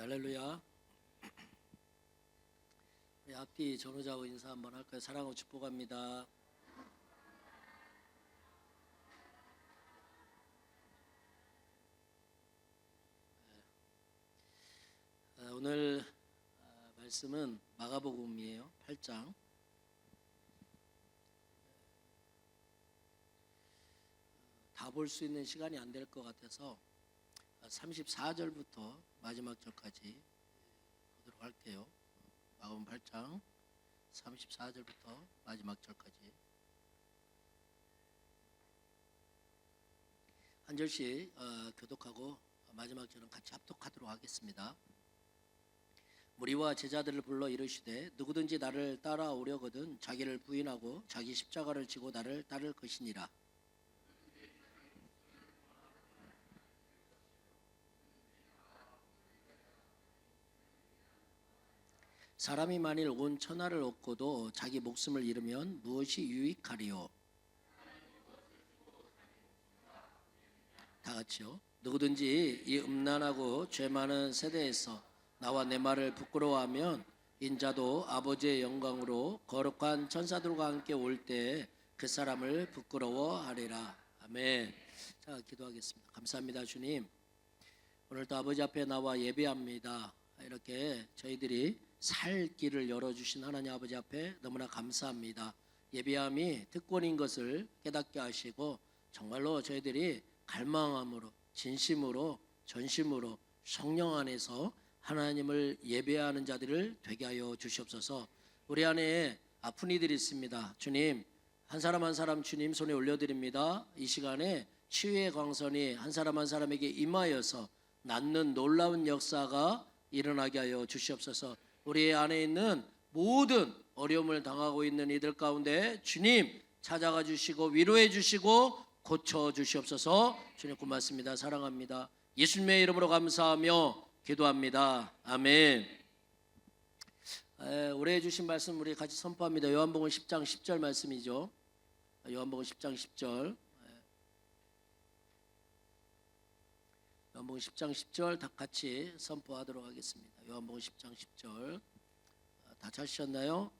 할렐루야. 우리 앞뒤 전우자하고 인사 한번 할까요? 사랑하고 축복합니다. 오늘 말씀은 마가복음이에요. 8장. 다 볼 수 있는 시간이 안 될 것 같아서 34절부터 마지막 절까지 보도록 할게요. 마가복음 8장 34절부터 마지막 절까지 한 절씩 교독하고 마지막 절은 같이 합독하도록 하겠습니다. 무리와 제자들을 불러 이르시되 누구든지 나를 따라오려거든 자기를 부인하고 자기 십자가를 지고 나를 따를 것이니라. 사람이 만일 온 천하를 얻고도 자기 목숨을 잃으면 무엇이 유익하리요? 다 같이요. 누구든지 이 음란하고 죄 많은 세대에서 나와 내 말을 부끄러워하면 인자도 아버지의 영광으로 거룩한 천사들과 함께 올 때 그 사람을 부끄러워하리라. 아멘. 자, 기도하겠습니다. 감사합니다, 주님. 오늘도 아버지 앞에 나와 예배합니다. 이렇게 저희들이 살 길을 열어주신 하나님 아버지 앞에 너무나 감사합니다. 예배함이 특권인 것을 깨닫게 하시고 정말로 저희들이 갈망함으로 진심으로 전심으로 성령 안에서 하나님을 예배하는 자들을 되게 하여 주시옵소서. 우리 안에 아픈 이들이 있습니다. 주님, 한 사람 한 사람 주님 손에 올려드립니다. 이 시간에 치유의 광선이 한 사람 한 사람에게 임하여서 낫는 놀라운 역사가 일어나게 하여 주시옵소서. 우리 안에 있는 모든 어려움을 당하고 있는 이들 가운데 주님 찾아가 주시고 위로해 주시고 고쳐 주시옵소서. 주님 고맙습니다. 사랑합니다. 예수님의 이름으로 감사하며 기도합니다. 아멘. 올해 주신 말씀 우리 같이 선포합니다. 요한복음 10장 10절 말씀이죠. 요한복음 10장 10절. 요한복음 10장 10절 다 같이 선포하도록 하겠습니다. 요한복음 10장 10절 다 찾으셨나요?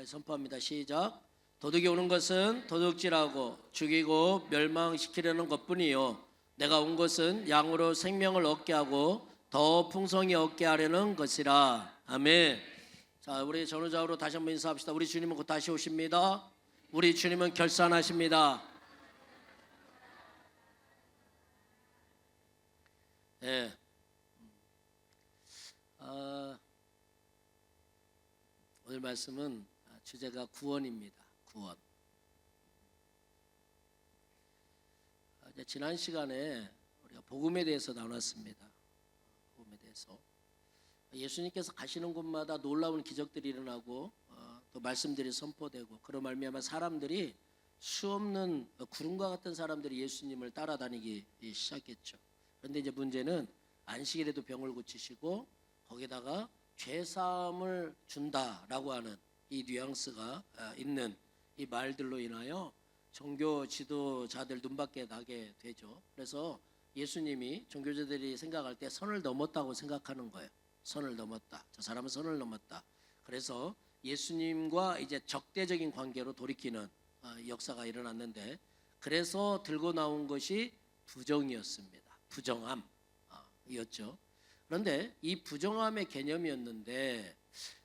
선포합니다. 시작. 도둑이 오는 것은 도둑질하고 죽이고 멸망시키려는 것뿐이요 내가 온 것은 양으로 생명을 얻게 하고 더 풍성히 얻게 하려는 것이라. 아멘. 자, 우리 전우자로 다시 한번 인사합시다. 우리 주님은 곧 다시 오십니다. 우리 주님은 결산하십니다. 예. 오늘 말씀은 주제가 구원입니다. 구원. 지난 시간에 우리가 복음에 대해서 나눴습니다. 복음에 대해서 예수님께서 가시는 곳마다 놀라운 기적들이 일어나고 또 말씀들이 선포되고 그런 말미암아 사람들이 수없는 구름과 같은 사람들이 예수님을 따라다니기 시작했죠. 그런데 이제 문제는 안식일에도 병을 고치시고 거기다가 죄사함을 준다라고 하는 이 뉘앙스가 있는 이 말들로 인하여 종교 지도자들 눈밖에 나게 되죠. 그래서 예수님이 종교자들이 생각할 때 선을 넘었다고 생각하는 거예요. 선을 넘었다. 저 사람은 선을 넘었다. 그래서 예수님과 이제 적대적인 관계로 돌이키는 역사가 일어났는데 그래서 들고 나온 것이 부정이었습니다. 부정함이었죠. 그런데 이 부정함의 개념이었는데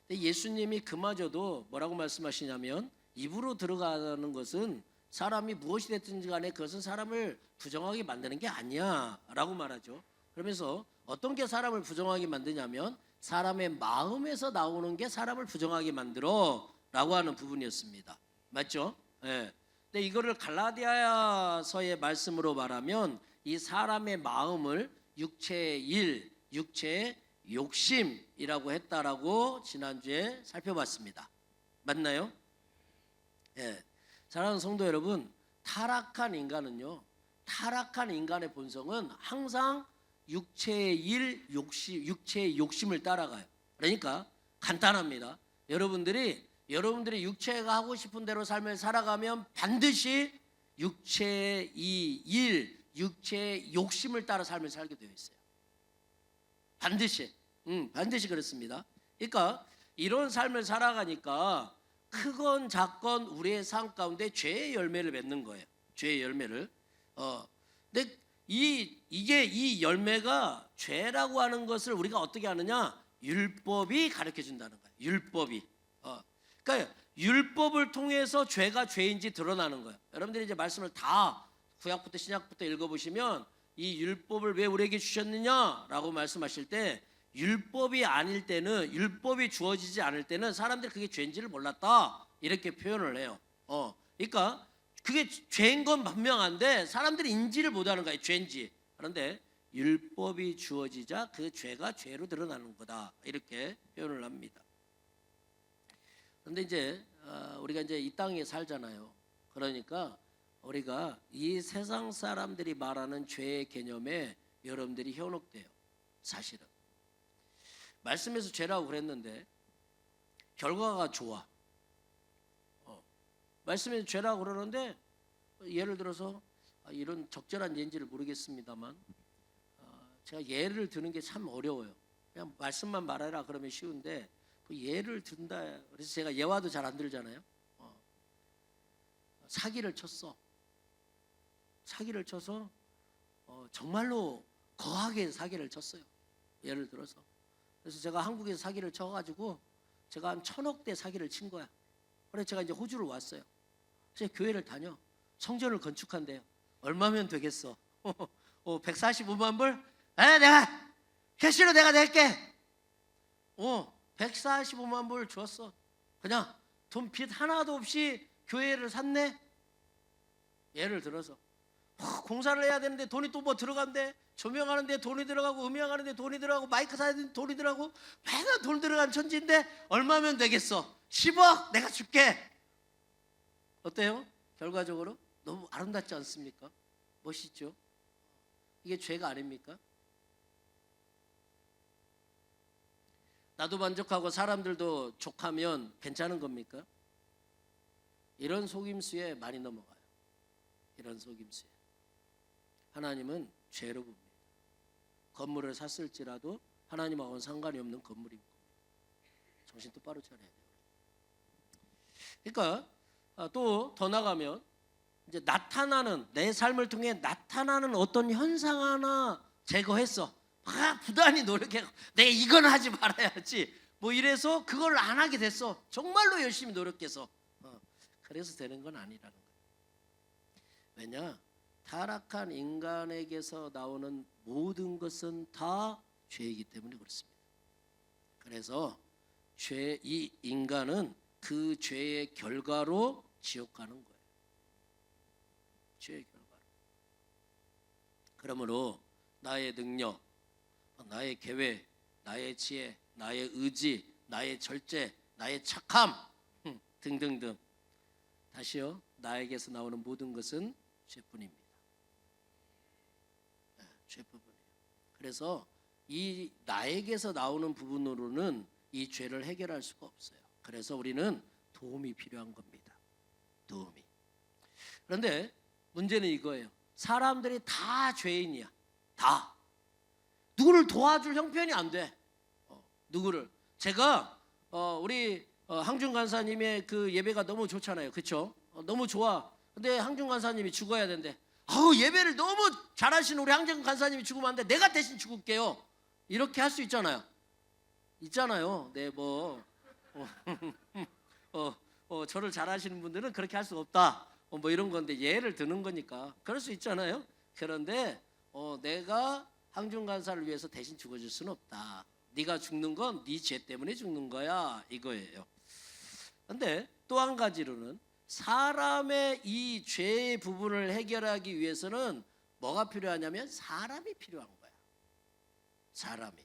예수님이 그마저도 뭐라고 말씀하시냐면 입으로 들어가는 것은 사람이 무엇이 됐든지 간에 그것은 사람을 부정하게 만드는 게 아니야 라고 말하죠. 그러면서 어떤 게 사람을 부정하게 만드냐면 사람의 마음에서 나오는 게 사람을 부정하게 만들어 라고 하는 부분이었습니다. 맞죠? 네. 근데 이거를 갈라디아서의 말씀으로 말하면 이 사람의 마음을 육체의 일, 육체의 욕심이라고 했다라고 지난주에 살펴봤습니다. 맞나요? 예. 사랑하는 성도 여러분, 타락한 인간은요, 타락한 인간의 본성은 항상 육체의 일, 욕심, 육체의 욕심을 따라가요. 그러니까 간단합니다. 여러분들이 육체가 하고 싶은 대로 삶을 살아가면 반드시 육체의 이 일, 육체의 욕심을 따라 삶을 살게 되어 있어요. 반드시. 반드시 그렇습니다. 그러니까 이런 삶을 살아가니까 크건 작건 우리의 삶 가운데 죄의 열매를 맺는 거예요. 죄의 열매를. 근데 이게 이 열매가 죄라고 하는 것을 우리가 어떻게 하느냐? 율법이 가르쳐 준다는 거예요. 율법이. 그러니까 율법을 통해서 죄가 죄인지 드러나는 거예요. 여러분들이 이제 말씀을 다 구약부터 신약부터 읽어보시면 이 율법을 왜 우리에게 주셨느냐라고 말씀하실 때 율법이 아닐 때는, 율법이 주어지지 않을 때는 사람들이 그게 죄인지를 몰랐다 이렇게 표현을 해요. 그러니까 그게 죄인 건 분명한데 사람들이 인지를 못하는 거예요. 죄인지. 그런데 율법이 주어지자 그 죄가 죄로 드러나는 거다 이렇게 표현을 합니다. 그런데 이제 우리가 이제 이 땅에 살잖아요. 그러니까 우리가 이 세상 사람들이 말하는 죄의 개념에 여러분들이 현혹돼요. 사실은 말씀에서 죄라고 그랬는데 결과가 좋아. 말씀에서 죄라고 그러는데 예를 들어서 이런 적절한 예인지를 모르겠습니다만 제가 예를 드는 게 참 어려워요. 그냥 말씀만 말해라 그러면 쉬운데 그 예를 든다. 그래서 제가 예화도 잘 안 들잖아요. 사기를 쳤어. 사기를 쳐서 정말로 거하게 사기를 쳤어요. 예를 들어서. 그래서 제가 한국에서 사기를 쳐가지고 제가 한 1,000억대 사기를 친 거야. 그래서 제가 이제 호주를 왔어요. 그래서 교회를 다녀. 성전을 건축한대요. 얼마면 되겠어? 145만 불? 내가 캐시로 내가 낼게. 145만 불 줬어. 그냥 돈 빚 하나도 없이 교회를 샀네. 예를 들어서 공사를 해야 되는데 돈이 또 뭐 들어간대. 조명하는데 돈이 들어가고 음향하는데 돈이 들어가고 마이크 사야 되는데 돈이 들어가고 맨날 돈 들어간 천지인데 얼마면 되겠어? 10억 내가 줄게. 어때요? 결과적으로 너무 아름답지 않습니까? 멋있죠? 이게 죄가 아닙니까? 나도 만족하고 사람들도 족하면 괜찮은 겁니까? 이런 속임수에 많이 넘어가요. 이런 속임수에. 하나님은 죄로 봅니다. 건물을 샀을지라도 하나님하고는 상관이 없는 건물인 겁니다. 정신 똑바로 차려야 돼요. 그러니까 또 더 나가면 이제 나타나는 내 삶을 통해 나타나는 어떤 현상 하나 제거했어. 부단히 노력해. 내가 이건 하지 말아야지. 뭐 이래서 그걸 안 하게 됐어. 정말로 열심히 노력해서. 그래서 되는 건 아니라는 거예요. 왜냐? 타락한 인간에게서 나오는 모든 것은 다 죄이기 때문에 그렇습니다. 그래서 이 인간은 그 죄의 결과로 지옥 가는 거예요. 죄의 결과로. 그러므로 나의 능력, 나의 계획, 나의 지혜, 나의 의지, 나의 절제, 나의 착함 등등등. 다시요. 나에게서 나오는 모든 것은 죄뿐입니다. 죄부분이에요. 그래서 이 나에게서 나오는 부분으로는 이 죄를 해결할 수가 없어요. 그래서 우리는 도움이 필요한 겁니다. 도움이. 그런데 문제는 이거예요. 사람들이 다 죄인이야. 다. 누구를 도와줄 형편이 안 돼. 누구를. 제가 우리 항준 간사님의 그 예배가 너무 좋잖아요. 그렇죠? 너무 좋아. 근데 항준 간사님이 죽어야 된대. 예배를 너무 잘하시는 우리 항준 간사님이 죽으면 안 돼. 내가 대신 죽을게요. 이렇게 할 수 있잖아요. 있잖아요. 네, 저를 잘하시는 분들은 그렇게 할 수가 없다. 뭐 이런 건데 예를 드는 거니까 그럴 수 있잖아요. 그런데 내가 항준 간사를 위해서 대신 죽어줄 수는 없다. 네가 죽는 건 네 죄 때문에 죽는 거야 이거예요. 그런데 또 한 가지로는 사람의 이 죄의 부분을 해결하기 위해서는 뭐가 필요하냐면 사람이 필요한 거야. 사람이.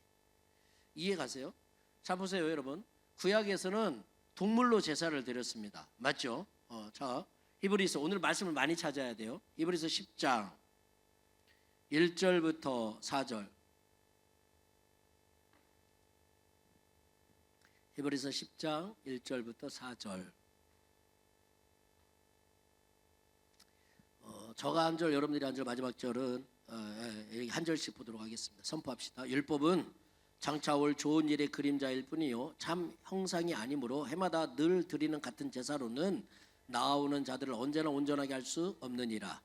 이해 가세요? 자 보세요 여러분. 구약에서는 동물로 제사를 드렸습니다. 맞죠? 자 히브리서 오늘 말씀을 많이 찾아야 돼요. 히브리서 10장 1절부터 4절. 히브리서 10장 1절부터 4절. 저가 한 절, 여러분들이 한 절, 마지막 절은 한 절씩 보도록 하겠습니다. 선포합시다. 율법은 장차 올 좋은 일의 그림자일 뿐이요 참 형상이 아니므로 해마다 늘 드리는 같은 제사로는 나아오는 자들을 언제나 온전하게 할 수 없느니라.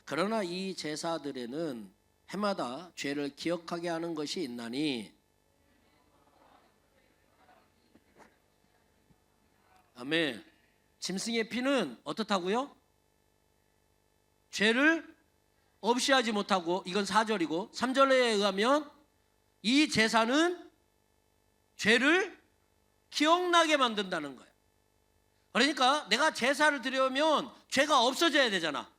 그러나 이 제사들에는 해마다 죄를 기억하게 하는 것이 있나니 아멘. 짐승의 피는 어떻다고요? 죄를 없이 하지 못하고, 이건 4절이고 3절에 의하면 이 제사는 죄를 기억나게 만든다는 거예요. 그러니까 내가 제사를 드려면 죄가 없어져야 되잖아.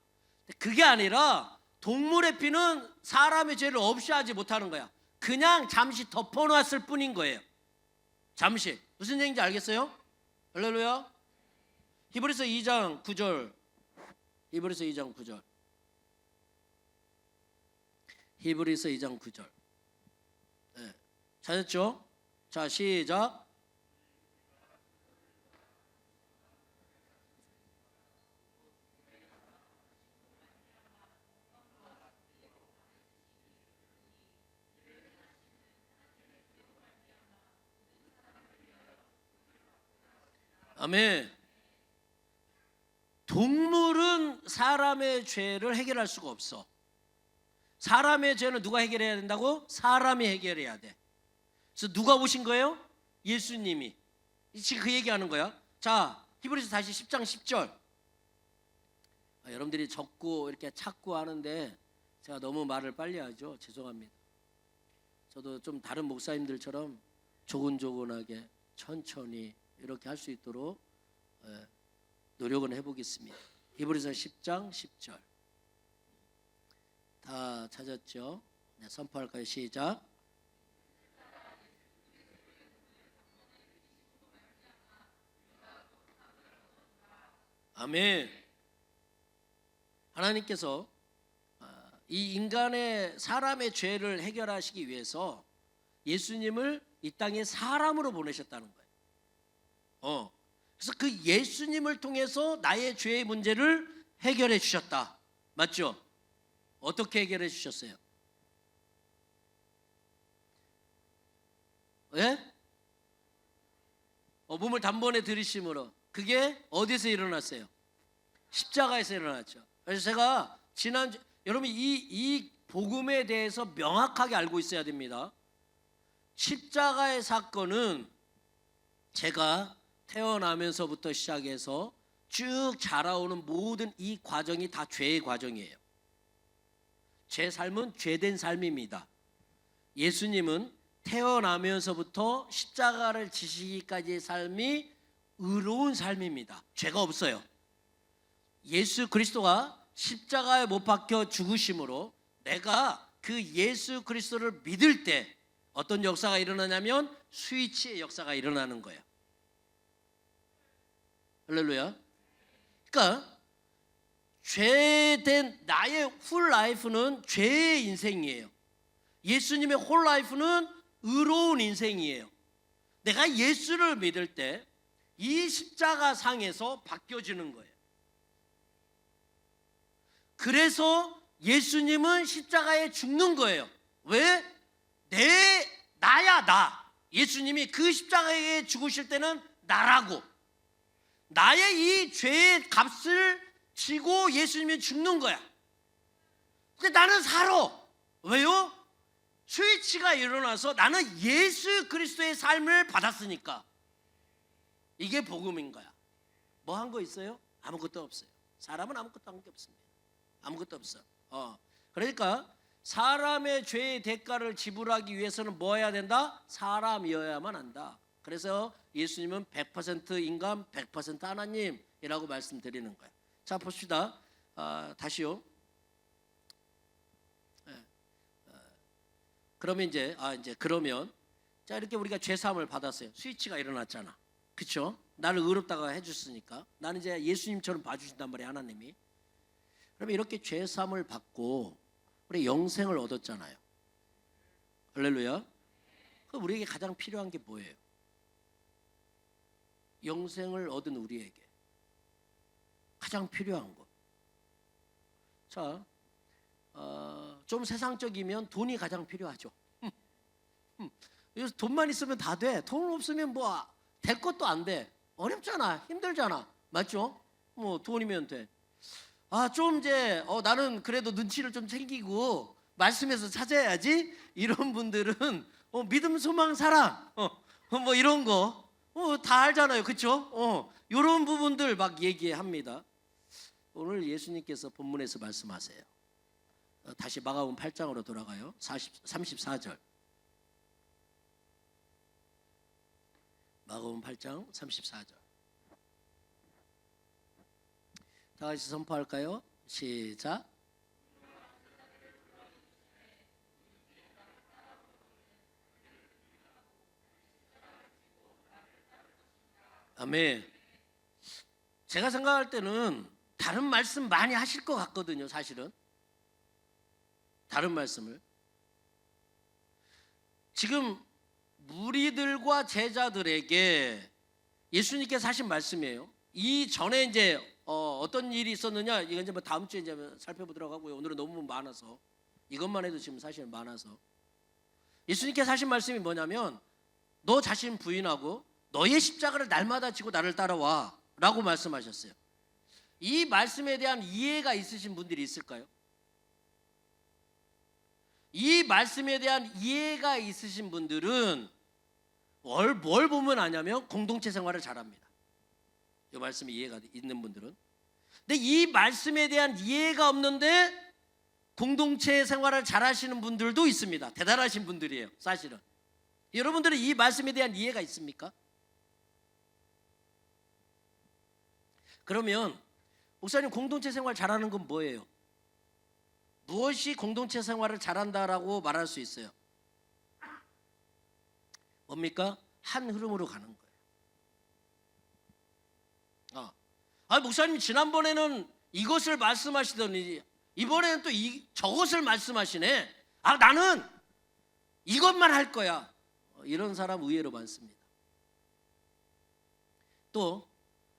그게 아니라 동물의 피는 사람의 죄를 없이 하지 못하는 거야. 그냥 잠시 덮어놨을 뿐인 거예요. 잠시. 무슨 얘기인지 알겠어요? 할렐루야. 히브리서 2장 9절. 히브리서 2장 9절. 히브리서 2장 9절. 네. 찾았죠? 자, 시작. 아멘. 동물은 사람의 죄를 해결할 수가 없어. 사람의 죄는 누가 해결해야 된다고? 사람이 해결해야 돼. 그래서 누가 오신 거예요? 예수님이. 지금 그 얘기하는 거야. 자, 히브리서 다시 10장 10절. 여러분들이 적고 이렇게 찾고 하는데 제가 너무 말을 빨리 하죠. 죄송합니다. 저도 좀 다른 목사님들처럼 조근조근하게 천천히 이렇게 할 수 있도록 노력은 해보겠습니다. 히브리서 10장 10절. 다 찾았죠? 네, 선포할까요? 시작. 아멘. 하나님께서 이 인간의 사람의 죄를 해결하시기 위해서 예수님을 이 땅에 사람으로 보내셨다는 거예요. 그래서 그 예수님을 통해서 나의 죄의 문제를 해결해 주셨다. 맞죠? 어떻게 해결해 주셨어요? 예? 몸을 단번에 들이심으로. 그게 어디서 일어났어요? 십자가에서 일어났죠. 그래서 제가 지난주 여러분 이 복음에 대해서 명확하게 알고 있어야 됩니다. 십자가의 사건은 제가 태어나면서부터 시작해서 쭉 자라오는 모든 이 과정이 다 죄의 과정이에요. 제 삶은 죄된 삶입니다. 예수님은 태어나면서부터 십자가를 지시기까지의 삶이 의로운 삶입니다. 죄가 없어요. 예수 그리스도가 십자가에 못 박혀 죽으심으로 내가 그 예수 그리스도를 믿을 때 어떤 역사가 일어나냐면 스위치의 역사가 일어나는 거예요. 할렐루야. 그러니까 죄된 나의 홀 라이프는 죄의 인생이에요. 예수님의 홀 라이프는 의로운 인생이에요. 내가 예수를 믿을 때 이 십자가 상에서 바뀌어지는 거예요. 그래서 예수님은 십자가에 죽는 거예요. 왜? 나야 나. 예수님이 그 십자가에 죽으실 때는 나라고. 나의 이 죄의 값을 지고 예수님이 죽는 거야. 근데 나는 살아. 왜요? 스위치가 일어나서 나는 예수 그리스도의 삶을 받았으니까. 이게 복음인 거야. 뭐 한 거 있어요? 아무것도 없어요. 사람은 아무것도 한 게 없습니다. 아무것도 없어. 그러니까 사람의 죄의 대가를 지불하기 위해서는 뭐 해야 된다? 사람이어야만 한다. 그래서 예수님은 100% 인간, 100% 하나님이라고 말씀드리는 거예요. 자, 봅시다. 다시요. 그러면 그러면 자, 이렇게 우리가 죄 사함을 받았어요. 스위치가 일어났잖아. 그렇죠? 나를 의롭다가 해줬으니까 나는 이제 예수님처럼 봐주신단 말이에요. 하나님이. 그러면 이렇게 죄 사함을 받고 우리 영생을 얻었잖아요. 할렐루야. 그럼 우리에게 가장 필요한 게 뭐예요? 영생을 얻은 우리에게 가장 필요한 것. 자, 좀 세상적이면 돈이 가장 필요하죠. 그래서 돈만 있으면 다 돼. 돈 없으면 뭐 될 것도 안 돼. 어렵잖아. 힘들잖아. 맞죠? 뭐 돈이면 돼. 좀 이제 나는 그래도 눈치를 좀 챙기고 말씀에서 찾아야지. 이런 분들은 믿음, 소망, 사랑 뭐 이런 거 다 알잖아요. 그렇죠? 이런 부분들 막 얘기합니다. 오늘 예수님께서 본문에서 말씀하세요. 다시 마가복음 8장으로 돌아가요. 34절. 마가복음 8장 34절. 다 같이 선포할까요? 시작. 아멘. 제가 생각할 때는 다른 말씀 많이 하실 것 같거든요. 사실은 다른 말씀을 지금 무리들과 제자들에게 예수님께서 하신 말씀이에요. 이 전에 이제 어떤 일이 있었느냐, 이건 이제 뭐 다음 주에 이제 살펴보도록 하고요. 오늘은 너무 많아서 이것만 해도 지금 사실 많아서 예수님께서 하신 말씀이 뭐냐면 너 자신 부인하고 너의 십자가를 날마다 지고 나를 따라와 라고 말씀하셨어요. 이 말씀에 대한 이해가 있으신 분들이 있을까요? 이 말씀에 대한 이해가 있으신 분들은 뭘 보면 아냐면 공동체 생활을 잘합니다. 이 말씀이 이해가 있는 분들은. 근데 이 말씀에 대한 이해가 없는데 공동체 생활을 잘하시는 분들도 있습니다. 대단하신 분들이에요. 사실은. 여러분들은 이 말씀에 대한 이해가 있습니까? 그러면 목사님, 공동체 생활 잘하는 건 뭐예요? 무엇이 공동체 생활을 잘한다라고 말할 수 있어요? 뭡니까? 한 흐름으로 가는 거예요. 목사님 지난번에는 이것을 말씀하시더니 이번에는 또 저것을 말씀하시네. 나는 이것만 할 거야. 이런 사람 의외로 많습니다. 또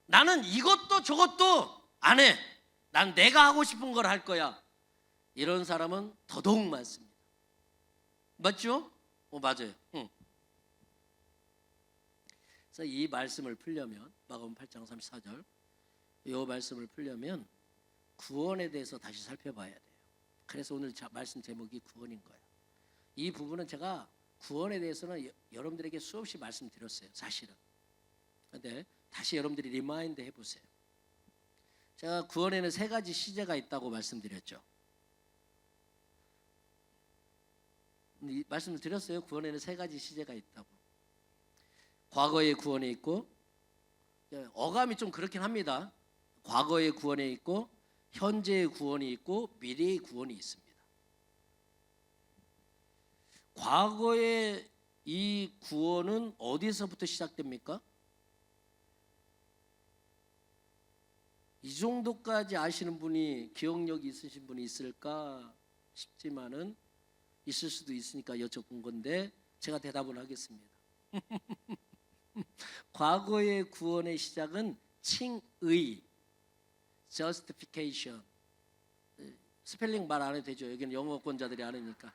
나는 이것도 저것도 안 해. 난 내가 하고 싶은 걸 할 거야. 이런 사람은 더더욱 많습니다. 맞죠? 맞아요. 그래서 이 말씀을 풀려면 마가복음 8장 34절 이 말씀을 풀려면 구원에 대해서 다시 살펴봐야 돼요. 그래서 오늘 말씀 제목이 구원인 거예요. 이 부분은 제가 구원에 대해서는 여러분들에게 수없이 말씀드렸어요. 사실은. 그런데 다시 여러분들이 리마인드 해보세요. 제가 구원에는 3가지 시제가 있다고 말씀드렸죠. 말씀을 드렸어요. 구원에는 3가지 시제가 있다고. 과거의 구원에 있고, 어감이 좀 그렇긴 합니다. 과거의 구원에 있고, 현재의 구원이 있고, 미래의 구원이 있습니다. 과거의 이 구원은 어디서부터 시작됩니까? 이 정도까지 아시는 분이, 기억력이 있으신 분이 있을까 싶지만은 있을 수도 있으니까 여쭤본 건데 제가 대답을 하겠습니다. 과거의 구원의 시작은 칭의, justification. 스펠링 말 안 해도 되죠. 여기는 영어권자들이 아니니까.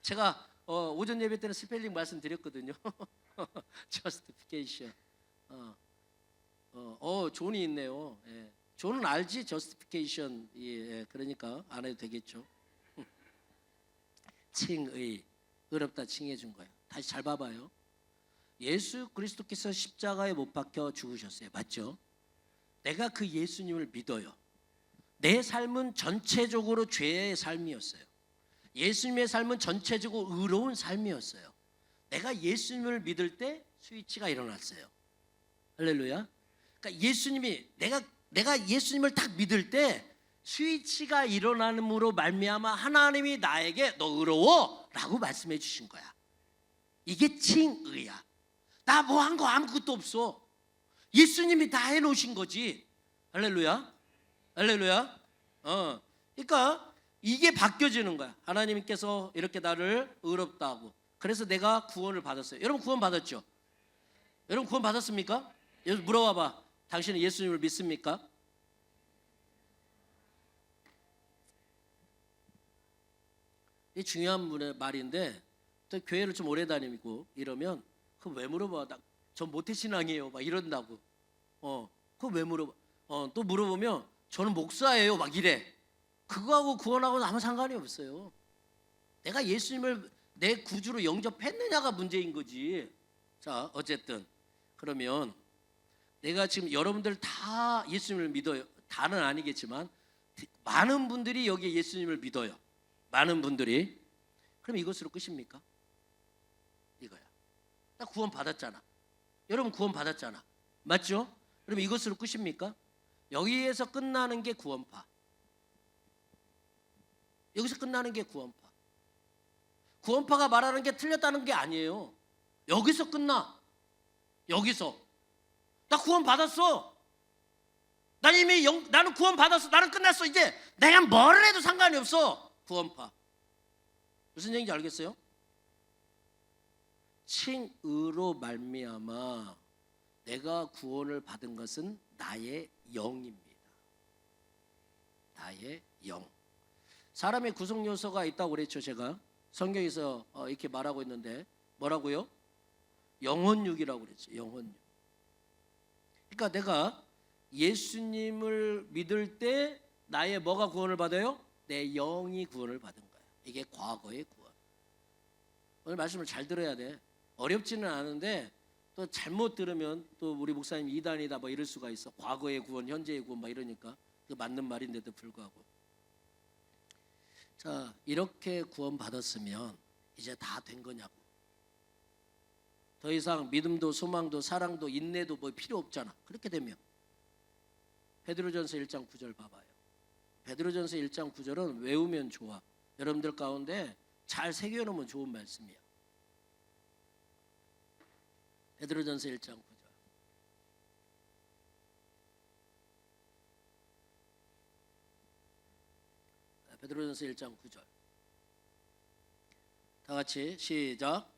제가 오전 예배 때는 스펠링 말씀드렸거든요. justification. 존이 있네요. 예. 존은 알지? justification. 예, 그러니까 안 해도 되겠죠. 칭의. 어렵다 칭해 준 거예요. 다시 잘 봐봐요. 예수 그리스도께서 십자가에 못 박혀 죽으셨어요. 맞죠? 내가 그 예수님을 믿어요. 내 삶은 전체적으로 죄의 삶이었어요. 예수님의 삶은 전체적으로 의로운 삶이었어요. 내가 예수님을 믿을 때 스위치가 일어났어요. 할렐루야. 그러니까 예수님이 내가 예수님을 딱 믿을 때 스위치가 일어남으로 말미암아 하나님이 나에게 너 의로워라고 말씀해 주신 거야. 이게 칭의야. 나 뭐 한 거 아무것도 없어. 예수님이 다 해놓으신 거지. 할렐루야. 할렐루야. 그러니까 이게 바뀌어지는 거야. 하나님께서 이렇게 나를 의롭다 하고. 그래서 내가 구원을 받았어요. 여러분 구원 받았죠? 여러분 구원 받았습니까? 여러분 물어봐봐. 당신은 예수님을 믿습니까? 이 중요한 말인데 또 교회를 좀 오래 다니고 이러면 그거 왜 물어봐? 전 모태신앙이에요. 막 이런다고. 그거 왜 물어봐? 또 물어보면 저는 목사예요. 막 이래. 그거하고 구원하고는 아무 상관이 없어요. 내가 예수님을 내 구주로 영접했느냐가 문제인 거지. 자, 어쨌든 그러면 내가 지금 여러분들 다 예수님을 믿어요. 다는 아니겠지만 많은 분들이 여기에 예수님을 믿어요. 많은 분들이. 그럼 이것으로 끝입니까? 이거야. 나 구원 받았잖아. 여러분 구원 받았잖아. 맞죠? 그럼 이것으로 끝입니까? 여기에서 끝나는 게 구원파. 여기서 끝나는 게 구원파. 구원파가 말하는 게 틀렸다는 게 아니에요. 여기서 끝나. 여기서. 나 구원 받았어. 나는 구원 받았어. 나는 끝났어. 이제 내가 뭘 해도 상관이 없어. 구원파. 무슨 얘기인지 알겠어요? 칭의로 말미암아 내가 구원을 받은 것은 나의 영입니다. 나의 영. 사람의 구성 요소가 있다고 그랬죠. 제가 성경에서 이렇게 말하고 있는데 뭐라고요? 영혼육이라고 그랬죠. 영혼육. 그러니까 내가 예수님을 믿을 때 나의 뭐가 구원을 받아요? 내 영이 구원을 받은 거야. 이게 과거의 구원. 오늘 말씀을 잘 들어야 돼. 어렵지는 않은데 또 잘못 들으면 또 우리 목사님 이단이다 뭐 이럴 수가 있어. 과거의 구원, 현재의 구원 막 이러니까 그 맞는 말인데도 불구하고. 자, 이렇게 구원 받았으면 이제 다 된 거냐고. 더 이상 믿음도 소망도 사랑도 인내도 뭐 필요 없잖아. 그렇게 되면 베드로전서 1장 9절 봐봐요. 베드로전서 1장 9절은 외우면 좋아. 여러분들 가운데 잘 새겨놓으면 좋은 말씀이야. 베드로전서 1장 9절. 베드로전서 1장 9절. 다 같이 시작.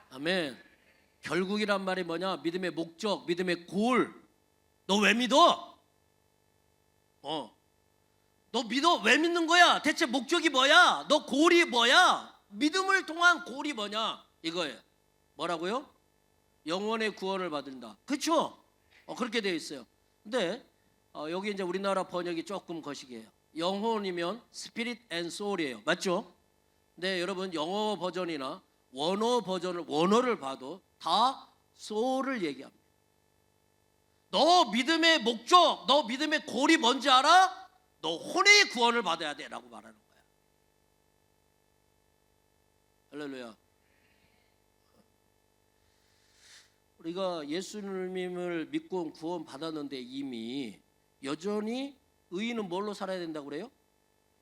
아멘. 결국이란 말이 뭐냐? 믿음의 목적, 믿음의 골. 너 왜 믿어? 너 믿어? 왜 믿는 거야? 대체 목적이 뭐야? 너 골이 뭐야? 믿음을 통한 골이 뭐냐? 이거예요. 뭐라고요? 영원의 구원을 받는다. 그렇죠? 그렇게 되어 있어요. 근데 여기 이제 우리나라 번역이 조금 거시기해요. 영혼이면 spirit and soul이에요. 맞죠? 근데 여러분 영어 버전이나 원어를 봐도 다 soul을 얘기합니다. 너 믿음의 목적, 너 믿음의 골이 뭔지 알아? 너 혼의 구원을 받아야 돼 라고 말하는 거야. 할렐루야. 우리가 예수님을 믿고 구원 받았는데 이미 여전히 의인은 뭘로 살아야 된다고 그래요?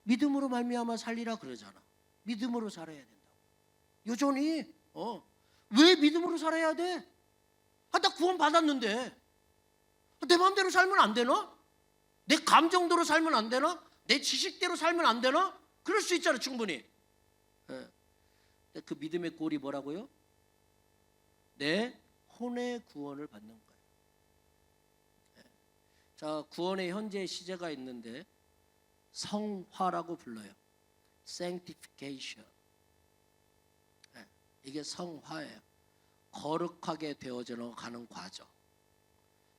믿음으로 말미암아 살리라 그러잖아. 믿음으로 살아야 된다고. 여전히 왜 믿음으로 살아야 돼? 나 구원 받았는데 내 마음대로 살면 안 되나? 내 감정대로 살면 안 되나? 내 지식대로 살면 안 되나? 그럴 수 있잖아 충분히. 그 믿음의 골이 뭐라고요? 내 혼의 구원을 받는 거예요. 자, 구원의 현재 시제가 있는데 성화라고 불러요. Sanctification. 이게 성화예요. 거룩하게 되어져 가는 과정.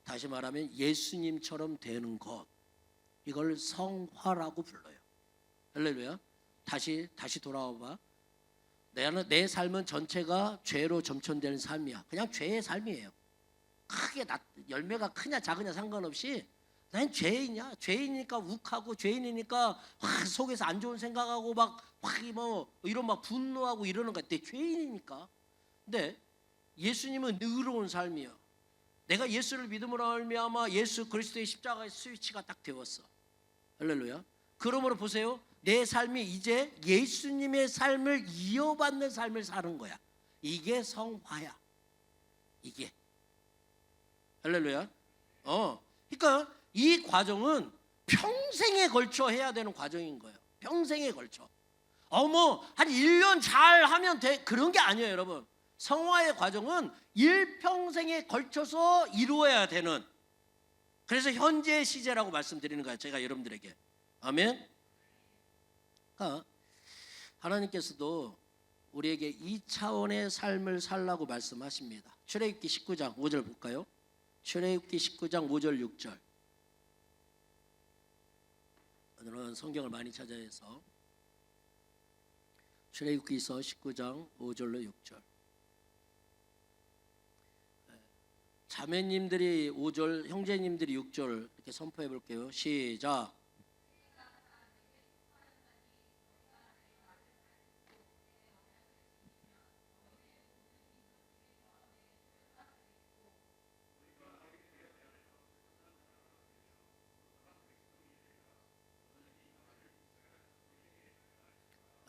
다시 말하면 예수님처럼 되는 것. 이걸 성화라고 불러요. 할렐루야. 다시 돌아와 봐. 내 삶은 전체가 죄로 점천되는 삶이야. 그냥 죄의 삶이에요. 크게 열매가 크냐 작으냐 상관없이 난 죄인이야. 죄인이니까 욱하고 죄인이니까 속에서 안 좋은 생각하고 이런 분노하고 이러는 거야. 내 죄인이니까. 근데 예수님은 의로운 삶이야. 내가 예수를 믿음으로 말미암아 예수 그리스도의 십자가의 스위치가 딱 되었어. 할렐루야. 그러므로 보세요. 내 삶이 이제 예수님의 삶을 이어받는 삶을 사는 거야. 이게 성화야. 이게. 할렐루야. 그러니까 이 과정은 평생에 걸쳐 해야 되는 과정인 거예요. 평생에 걸쳐. 한 1년 잘 하면 돼. 그런 게 아니에요, 여러분. 성화의 과정은 일평생에 걸쳐서 이루어야 되는. 그래서 현재 시제라고 말씀드리는 거예요. 제가 여러분들에게. 아멘. 그러니까 하나님께서도 우리에게 2차원의 삶을 살라고 말씀하십니다. 출애굽기 19장 5절 볼까요? 출애굽기 19장 5절 6절. 오늘은 성경을 많이 찾아야 해서 출애굽기서 19장 5절로 6절. 자매님들이 5절, 형제님들이 6절 이렇게 선포해 볼게요. 시작.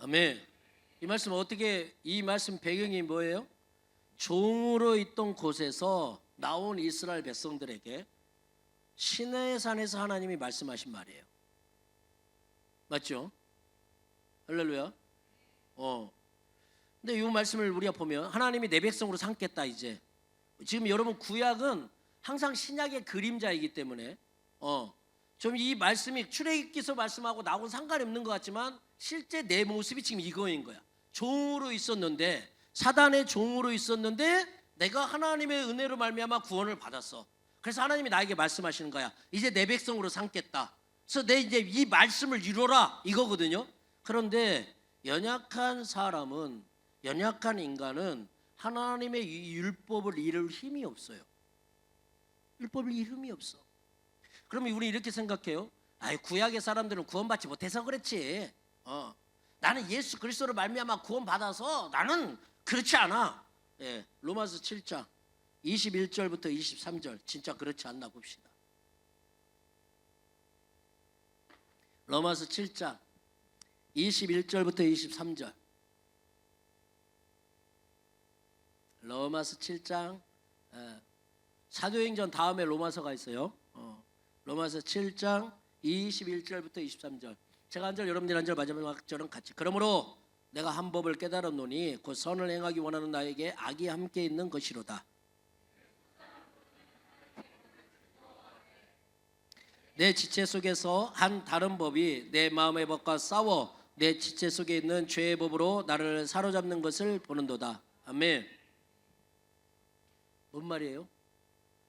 아멘. 이 말씀 어떻게, 이 말씀 배경이 뭐예요? 종으로 있던 곳에서 나온 이스라엘 백성들에게 시내의 산에서 하나님이 말씀하신 말이에요. 맞죠? 할렐루야. 근데 이 말씀을 우리가 보면 하나님이 내 백성으로 삼겠다 이제. 지금 여러분 구약은 항상 신약의 그림자이기 때문에 좀 이 말씀이 출애굽기서 말씀하고 나하고는 상관이 없는 것 같지만 실제 내 모습이 지금 이거인 거야. 종으로 있었는데, 사단의 종으로 있었는데 내가 하나님의 은혜로 말미암아 구원을 받았어. 그래서 하나님이 나에게 말씀하시는 거야. 이제 내 백성으로 삼겠다. 그래서 내 이제 이 말씀을 이루라 이거거든요. 그런데 연약한 사람은, 연약한 인간은 하나님의 이 율법을 이룰 힘이 없어요. 율법을 이룰 힘이 없어. 그러면 우리 이렇게 생각해요. 아이, 구약의 사람들은 구원받지 못해서 그렇지. 나는 예수 그리스도로 말미암아 구원받아서 나는 그렇지 않아. 예, 로마서 7장 21절부터 23절 진짜 그렇지 않나 봅시다. 로마서 7장 21절부터 23절. 로마서 7장 사도행전 다음에 로마서가 있어요. 로마서 7장 21절부터 23절. 제가 한 절, 여러분들이 한 절, 마지막 절은 같이. 그러므로 내가 한 법을 깨달았노니 곧 선을 행하기 원하는 나에게 악이 함께 있는 것이로다. 내 지체 속에서 한 다른 법이 내 마음의 법과 싸워 내 지체 속에 있는 죄의 법으로 나를 사로잡는 것을 보는도다. 아멘. 뭔 말이에요?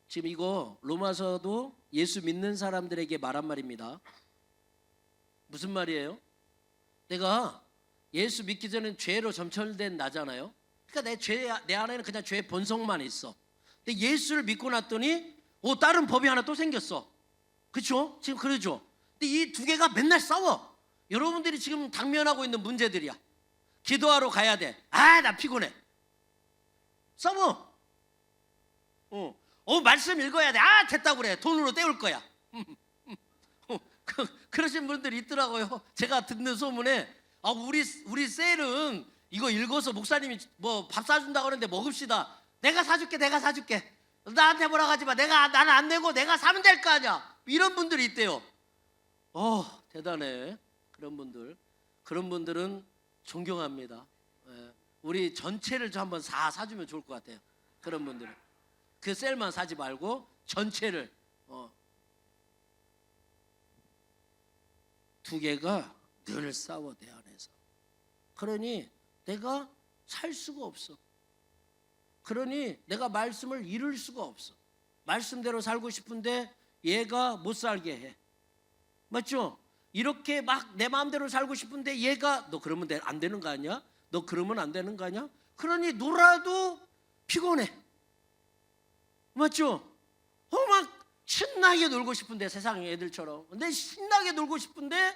지금 이거 로마서도 예수 믿는 사람들에게 말한 말입니다. 무슨 말이에요? 내가 예수 믿기 전엔 죄로 점철된 나잖아요. 그러니까 내 안에는 그냥 죄의 본성만 있어. 근데 예수를 믿고 났더니 다른 법이 하나 또 생겼어. 그렇죠? 지금 그러죠. 근데 이 두 개가 맨날 싸워. 여러분들이 지금 당면하고 있는 문제들이야. 기도하러 가야 돼. 나 피곤해. 싸워. 말씀 읽어야 돼. 됐다고 그래. 돈으로 때울 거야. 그러신 분들이 있더라고요. 제가 듣는 소문에 우리 셀은 이거 읽어서 목사님이 뭐 밥 사준다고 그러는데 먹읍시다. 내가 사줄게. 나한테 뭐라 하지 마. 나는 안 내고 내가 사면 될 거 아니야. 이런 분들이 있대요. 대단해. 그런 분들은 존경합니다. 우리 전체를 좀 한번 사주면 좋을 것 같아요. 그런 분들은 그 셀만 사지 말고 전체를. 두 개가 늘 싸워 내 안에서. 그러니 내가 살 수가 없어. 그러니 내가 말씀을 이룰 수가 없어. 말씀대로 살고 싶은데 얘가 못 살게 해. 맞죠? 이렇게 막 내 마음대로 살고 싶은데 얘가 너 그러면 안 되는 거 아니야? 너 그러면 안 되는 거 아니야? 그러니 놀아도 피곤해. 맞죠? 막 신나게 놀고 싶은데 세상의 애들처럼. 근데 신나게 놀고 싶은데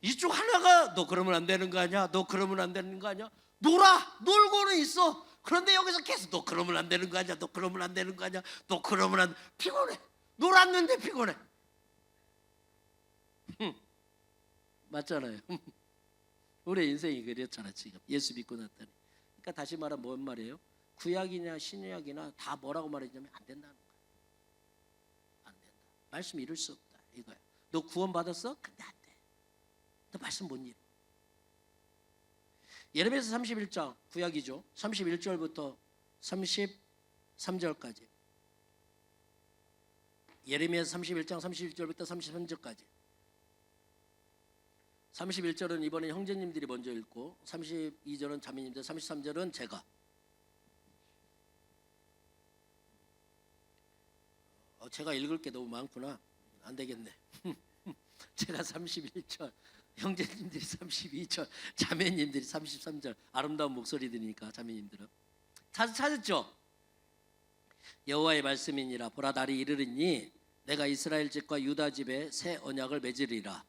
이쪽 하나가 너 그러면 안 되는 거 아니야? 너 그러면 안 되는 거 아니야? 놀고는 있어. 그런데 여기서 계속 너 그러면 안 되는 거 아니야? 너 그러면 안 되는 거 아니야? 너 그러면 안 피곤해. 놀았는데 피곤해. 맞잖아요. 우리 인생이 그랬잖아 지금 예수 믿고 났더니. 그러니까 다시 말하면 뭔 말이에요? 구약이나 신약이나 다 뭐라고 말했냐면 안 된다는 거야. 안 된다. 말씀 이룰 수 없다 이거야. 너 구원 받았어? 근데 안 돼. 너 말씀 못 이뤄. 예레미야서 31장 구약이죠. 31절부터 33절까지. 예레미야서 31장 31절부터 33절까지. 31절은 이번에 형제님들이 먼저 읽고 32절은 자매님들, 33절은 제가. 제가 읽을 게 너무 많구나. 안 되겠네. 제가 31절, 형제님들이 32절, 자매님들이 33절. 아름다운 목소리 들으니까 자매님들은 찾았죠? 여호와의 말씀이니라. 보라, 날이 이르리니 내가 이스라엘 집과 유다 집에 새 언약을 맺으리라.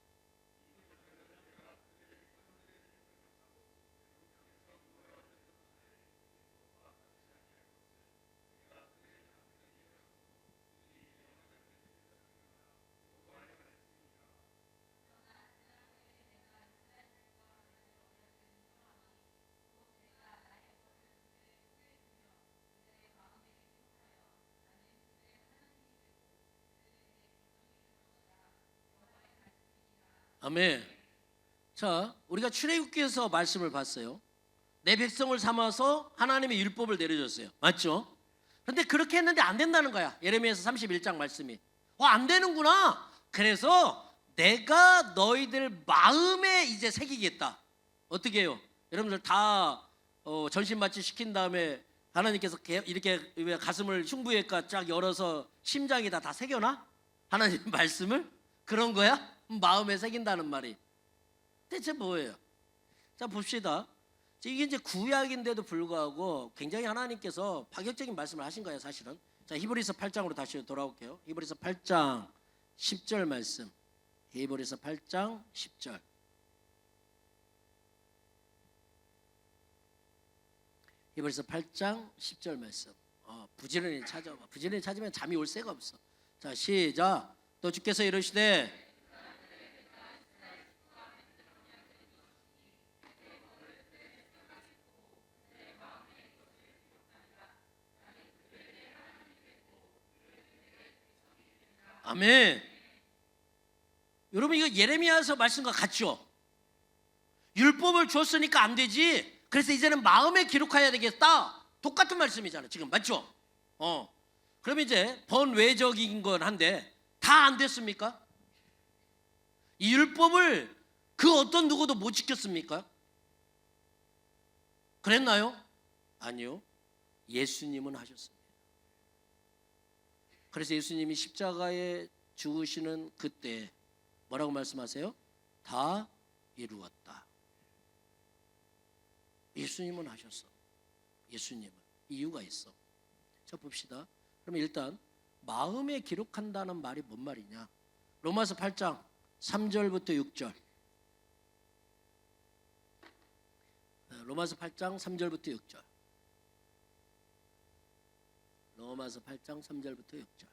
아멘. 자, 우리가 출애굽기에서 말씀을 봤어요. 내 백성을 삼아서 하나님의 율법을 내려줬어요. 맞죠? 그런데 그렇게 했는데 안 된다는 거야. 예레미야서 31장 말씀이. 안 되는구나. 그래서 내가 너희들 마음에 이제 새기겠다. 어떻게 해요? 여러분들 다 전신마취 시킨 다음에 하나님께서 이렇게 가슴을 흉부외과 쫙 열어서 심장이 다 새겨놔? 하나님 말씀을? 그런 거야? 마음에 새긴다는 말이 대체 뭐예요? 자, 봅시다. 이게 이제 구약인데도 불구하고 굉장히 하나님께서 파격적인 말씀을 하신 거예요, 사실은. 자, 히브리서 8장으로 다시 돌아올게요. 히브리서 8장 10절 말씀. 히브리서 8장 10절. 히브리서 8장 10절 말씀. 부지런히 찾아봐. 부지런히 찾으면 잠이 올 새가 없어. 자, 시작. 또 주께서 이르시되 아멘. 여러분, 이거 예레미야서 말씀과 같죠? 율법을 줬으니까 안 되지. 그래서 이제는 마음에 기록해야 되겠다. 똑같은 말씀이잖아 지금. 맞죠? 그럼 이제 번외적인 건 한데 다 안 됐습니까? 이 율법을 그 어떤 누구도 못 지켰습니까? 그랬나요? 아니요. 예수님은 하셨습니다. 그래서 예수님이 십자가에 죽으시는 그때 뭐라고 말씀하세요? 다 이루었다. 예수님은 하셨어. 예수님은. 이유가 있어. 자, 봅시다. 그럼 일단 마음에 기록한다는 말이 뭔 말이냐? 로마서 8장 3절부터 6절. 로마서 8장 3절부터 6절. 로마서 8장 3절부터 6절.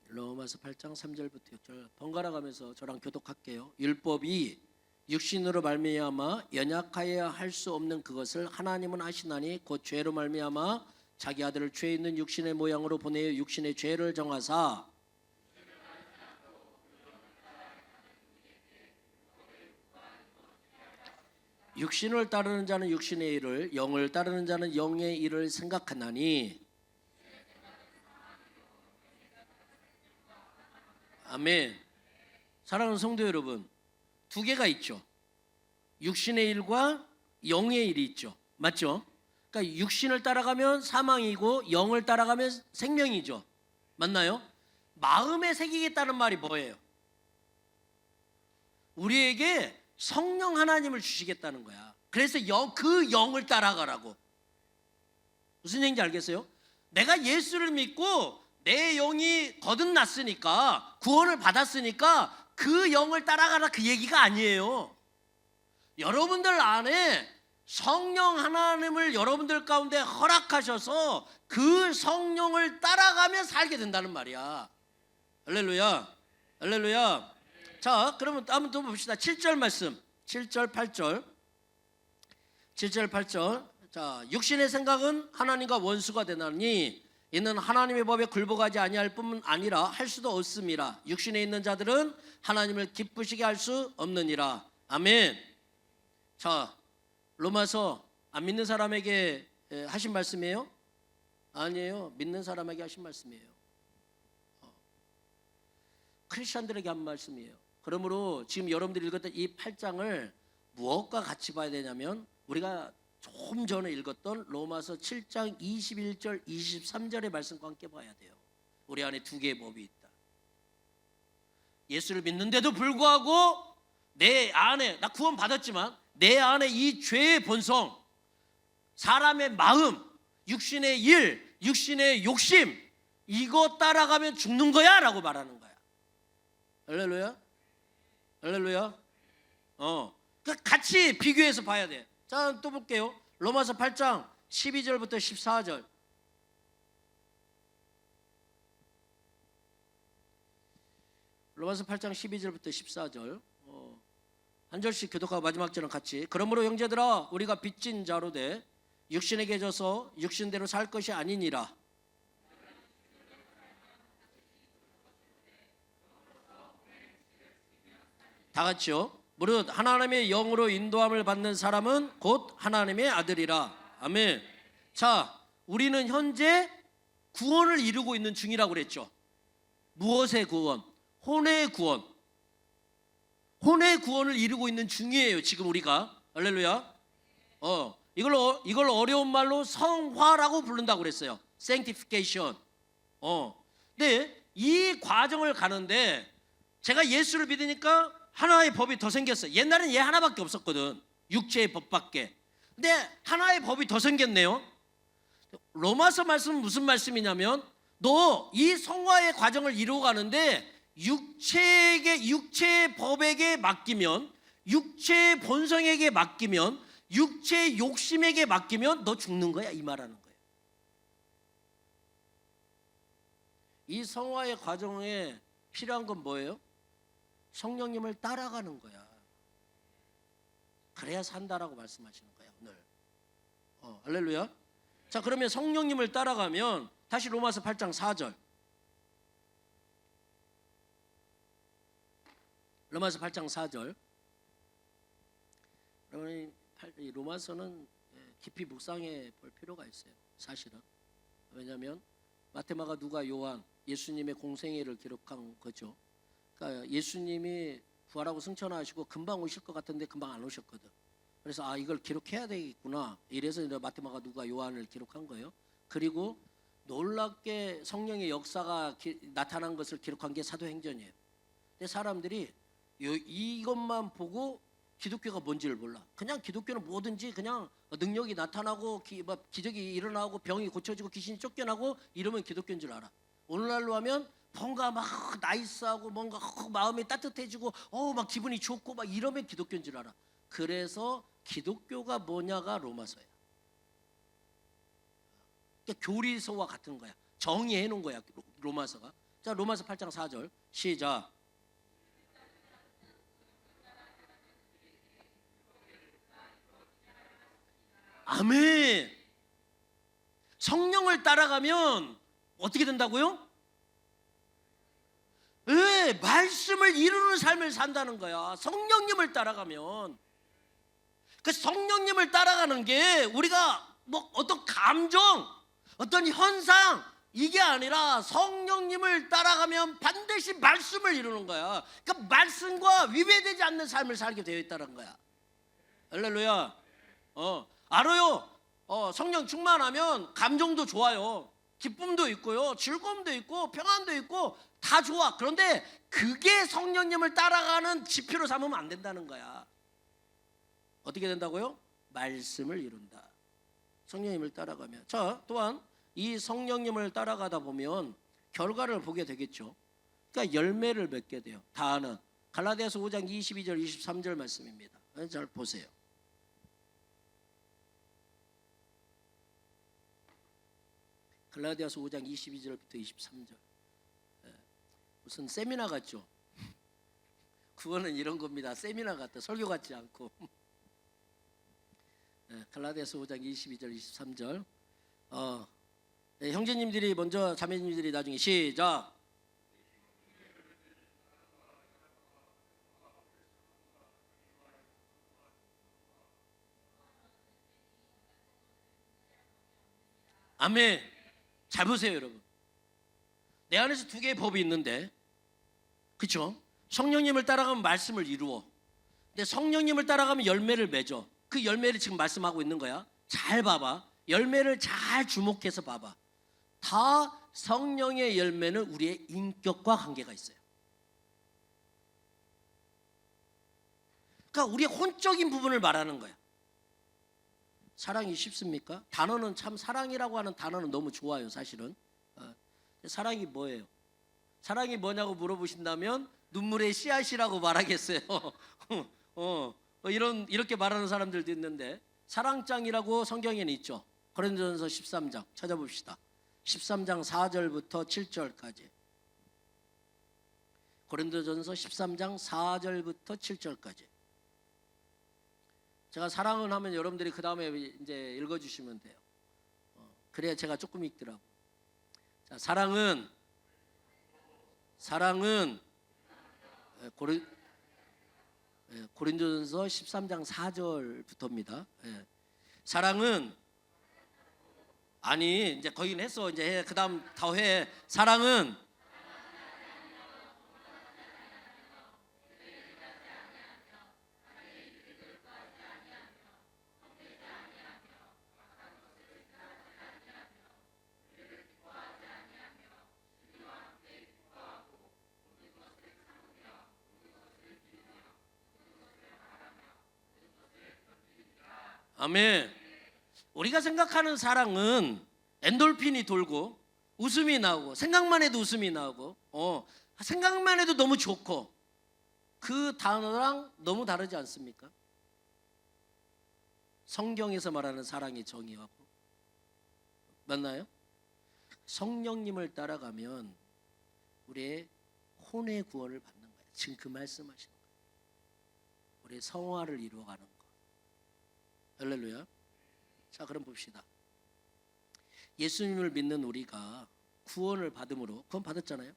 로마서 8장 3절부터 6절. 번갈아 가면서 저랑 교독할게요. 율법이 육신으로 말미암아 연약하여야 할 수 없는 그것을 하나님은 하시나니 곧 죄로 말미암아 자기 아들을 죄 있는 육신의 모양으로 보내어 육신의 죄를 정하사 육신을 따르는 자는 육신의 일을, 영을 따르는 자는 영의 일을 생각하나니. 아멘. 사랑하는 성도 여러분, 두 개가 있죠. 육신의 일과 영의 일이 있죠. 맞죠? 그러니까 육신을 따라가면 사망이고 영을 따라가면 생명이죠. 맞나요? 마음에 새기겠다는 말이 뭐예요? 우리에게 성령 하나님을 주시겠다는 거야. 그래서 그 영을 따라가라고. 무슨 얘기인지 알겠어요? 내가 예수를 믿고 내 영이 거듭났으니까, 구원을 받았으니까 그 영을 따라가라, 그 얘기가 아니에요. 여러분들 안에 성령 하나님을 여러분들 가운데 허락하셔서 그 성령을 따라가며 살게 된다는 말이야. 할렐루야. 할렐루야. 자, 그러면 한번 더 봅시다. 7절 말씀. 7절 8절. 7절 8절. 자, 육신의 생각은 하나님과 원수가 되나니 이는 하나님의 법에 굴복하지 아니할 뿐 아니라 할 수도 없음이라. 육신에 있는 자들은 하나님을 기쁘시게 할 수 없느니라. 아멘. 자, 로마서 안 믿는 사람에게 하신 말씀이에요? 아니에요. 믿는 사람에게 하신 말씀이에요. 크리스천들에게 한 말씀이에요. 그러므로 지금 여러분들이 읽었던 이 8장을 무엇과 같이 봐야 되냐면 우리가 조금 전에 읽었던 로마서 7장 21절 23절의 말씀과 함께 봐야 돼요. 우리 안에 두 개의 법이 있다. 예수를 믿는데도 불구하고 내 안에, 나 구원 받았지만 내 안에 이 죄의 본성, 사람의 마음, 육신의 일, 육신의 욕심, 이거 따라가면 죽는 거야 라고 말하는 거야. 할렐루야. 할렐루야. 같이 비교해서 봐야 돼. 자, 또 볼게요. 로마서 8장 12절부터 14절. 로마서 8장 12절부터 14절. 한 절씩 교독하고 마지막 절은 같이. 그러므로 형제들아 우리가 빚진 자로 돼 육신에게 져서 육신대로 살 것이 아니니라. 다 같이요. 무릇 하나님의 영으로 인도함을 받는 사람은 곧 하나님의 아들이라. 아멘. 자, 우리는 현재 구원을 이루고 있는 중이라고 그랬죠. 무엇의 구원? 혼의 구원. 혼의 구원을 이루고 있는 중이에요 지금 우리가. 할렐루야. 이걸 어려운 말로 성화라고 부른다고 그랬어요. sanctification. 근데 이 과정을 가는데 제가 예수를 믿으니까 하나의 법이 더 생겼어요. 옛날엔 얘 하나밖에 없었거든. 육체의 법밖에. 근데 하나의 법이 더 생겼네요. 로마서 말씀은 무슨 말씀이냐면 너 이 성화의 과정을 이루어 가는데 육체의 법에게 맡기면, 육체의 본성에게 맡기면, 육체의 욕심에게 맡기면 너 죽는 거야 이 말하는 거예요. 이 성화의 과정에 필요한 건 뭐예요? 성령님을 따라가는 거야. 그래야 산다라고 말씀하시는 거야 오늘. 할렐루야. 자, 그러면 성령님을 따라가면 다시 로마서 8장 4절. 로마서 8장 4절. 로마서는 깊이 묵상해 볼 필요가 있어요. 사실은. 왜냐하면 마테마가, 누가, 요한, 예수님의 공생애를 기록한 거죠. 그러니까 예수님이 부활하고 승천하시고 금방 오실 것 같은데 금방 안 오셨거든. 그래서 이걸 기록해야 되겠구나. 이래서 마테마가, 누가, 요한을 기록한 거예요. 그리고 놀랍게 성령의 역사가 나타난 것을 기록한 게 사도행전이에요. 근데 사람들이 이것만 보고 기독교가 뭔지를 몰라. 그냥 기독교는 뭐든지 그냥 능력이 나타나고 기적이 일어나고 병이 고쳐지고 귀신이 쫓겨나고 이러면 기독교인 줄 알아. 오늘날로 하면 뭔가 막 나이스하고 뭔가 마음이 따뜻해지고 막 기분이 좋고 막 이러면 기독교인 줄 알아. 그래서 기독교가 뭐냐가 로마서야. 그러니까 교리서와 같은 거야. 정의해 놓은 거야 로마서가. 자, 로마서 8장 4절 시작. 아멘. 성령을 따라가면 어떻게 된다고요? 말씀을 이루는 삶을 산다는 거야. 성령님을 따라가면. 그 성령님을 따라가는 게 우리가 뭐 어떤 감정, 어떤 현상 이게 아니라 성령님을 따라가면 반드시 말씀을 이루는 거야. 그러니까 말씀과 위배되지 않는 삶을 살게 되어 있다는 거야. 할렐루야. 알아요. 성령 충만하면 감정도 좋아요. 기쁨도 있고요. 즐거움도 있고 평안도 있고 다 좋아. 그런데 그게 성령님을 따라가는 지표로 삼으면 안 된다는 거야. 어떻게 된다고요? 말씀을 이룬다. 성령님을 따라가면. 자, 또한 이 성령님을 따라가다 보면 결과를 보게 되겠죠. 그러니까 열매를 맺게 돼요. 다 아는 갈라디아서 5장 22절 23절 말씀입니다. 잘 보세요. 갈라디아서 5장 22절부터 23절. 무슨 세미나 같죠? 그거는 이런 겁니다. 세미나 같다. 설교 같지 않고. 갈라디아서 5장 22절 23절. 형제님들이 먼저, 자매님들이 나중에 시작. 아멘. 잘 보세요 여러분. 내 안에서 두 개의 법이 있는데 그렇죠? 성령님을 따라가면 말씀을 이루어. 근데 성령님을 따라가면 열매를 맺어. 그 열매를 지금 말씀하고 있는 거야. 잘 봐봐. 열매를 잘 주목해서 봐봐. 다 성령의 열매는 우리의 인격과 관계가 있어요. 그러니까 우리의 혼적인 부분을 말하는 거야. 사랑이 쉽습니까? 단어는 참 사랑이라고 하는 단어는 너무 좋아요, 사실은. 사랑이 뭐예요? 사랑이 뭐냐고 물어보신다면 눈물의 씨앗이라고 말하겠어요. 이렇게 말하는 사람들도 있는데 사랑장이라고 성경에는 있죠. 고린도전서 13장 찾아봅시다. 13장 4절부터 7절까지. 고린도전서 13장 4절부터 7절까지. 제가 사랑은 하면 여러분들이 그 다음에 이제 읽어주시면 돼요. 그래야 제가 조금 읽더라고. 자, 사랑은 고린도전서 13장 4절부터입니다. 사랑은 아니 이제 거긴 했어. 이제 그 다음 더 해. 사랑은 아멘. 우리가 생각하는 사랑은 엔돌핀이 돌고 웃음이 나오고 생각만 해도 웃음이 나오고 생각만 해도 너무 좋고 그 단어랑 너무 다르지 않습니까? 성경에서 말하는 사랑의 정의하고 맞나요? 성령님을 따라가면 우리의 혼의 구원을 받는 거예요. 지금 그 말씀하시는 거예요. 우리의 성화를 이루어가는 거. 할렐루야. 자, 그럼 봅시다. 예수님을 믿는 우리가 구원을 받음으로 구원 받았잖아요.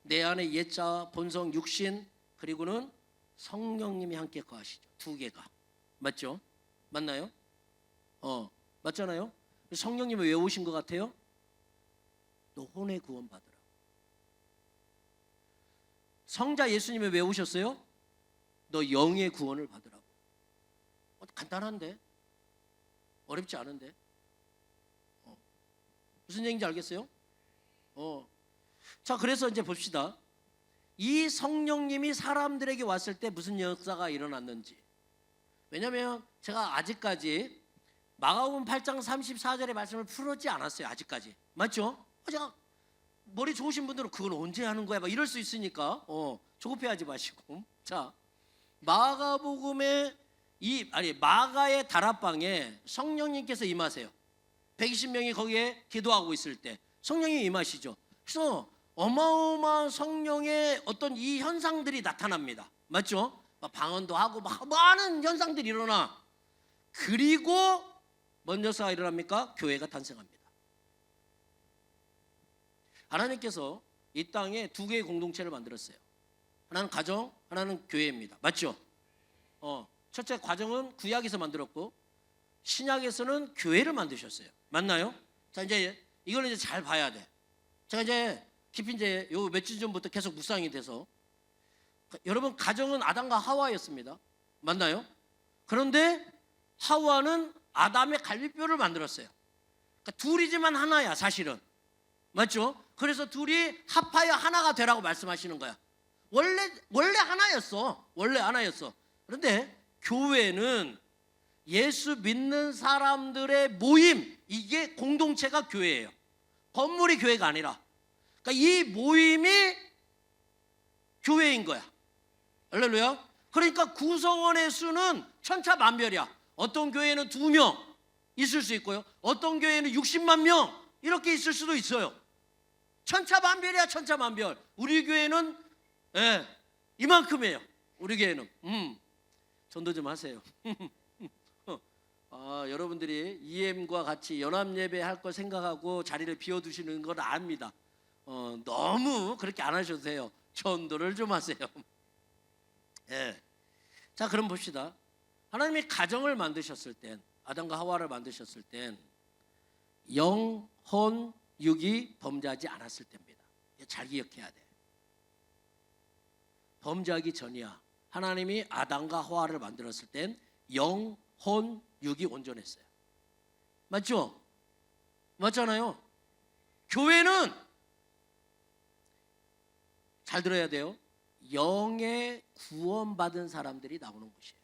내 안에 옛자, 본성, 육신 그리고는 성령님이 함께 거하시죠. 두 개가 맞죠? 맞나요? 맞잖아요. 성령님이 왜 오신 것 같아요? 너 혼의 구원 받으라. 성자 예수님이 왜 오셨어요? 너 영의 구원을 받으라고. 간단한데 어렵지 않은데 무슨 얘기인지 알겠어요? 자, 그래서 이제 봅시다. 이 성령님이 사람들에게 왔을 때 무슨 역사가 일어났는지. 왜냐하면 제가 아직까지 마가복음 8장 34절의 말씀을 풀었지 않았어요. 아직까지. 맞죠? 제가 머리 좋으신 분들은 그건 언제 하는 거야? 막 이럴 수 있으니까 조급해하지 마시고. 자, 마가복음의 마가의 다락방에 성령님께서 임하세요. 120명이 거기에 기도하고 있을 때 성령이 임하시죠. 그래서 어마어마한 성령의 어떤 이 현상들이 나타납니다. 맞죠? 방언도 하고 막 많은 현상들이 일어나. 그리고 뭔 역사가 일어납니까? 교회가 탄생합니다. 하나님께서 이 땅에 두 개의 공동체를 만들었어요. 하나는 가정, 하나는 교회입니다. 맞죠? 첫째 과정은 구약에서 만들었고 신약에서는 교회를 만드셨어요. 맞나요? 자, 이제 이걸 이제 잘 봐야 돼. 제가 이제 깊이 이제 요 며칠 전부터 계속 묵상이 돼서 여러분 가정은 아담과 하와였습니다. 맞나요? 그런데 하와는 아담의 갈비뼈를 만들었어요. 그러니까 둘이지만 하나야 사실은. 맞죠? 그래서 둘이 합하여 하나가 되라고 말씀하시는 거야. 원래 하나였어. 원래 하나였어. 그런데 교회는 예수 믿는 사람들의 모임, 이게 공동체가 교회예요. 건물이 교회가 아니라. 그러니까 이 모임이 교회인 거야. 할렐루야. 그러니까 구성원의 수는 천차만별이야. 어떤 교회는 2명 있을 수 있고요. 어떤 교회는 60만 명 이렇게 있을 수도 있어요. 천차만별이야, 천차만별. 우리 교회는 이만큼이에요. 우리 교회는. 전도 좀 하세요. 여러분들이 EM과 같이 연합예배 할 걸 생각하고 자리를 비워두시는 걸 압니다. 너무 그렇게 안 하셔도 돼요. 전도를 좀 하세요. 자, 그럼 봅시다. 하나님이 가정을 만드셨을 땐, 아담과 하와를 만드셨을 땐 영, 혼, 육이 범죄하지 않았을 때입니다. 잘 기억해야 돼. 범죄하기 전이야. 하나님이 아담과 하와를 만들었을 땐 영, 혼, 육이 온전했어요. 맞죠? 맞잖아요. 교회는 잘 들어야 돼요. 영의 구원받은 사람들이 나오는 곳이에요.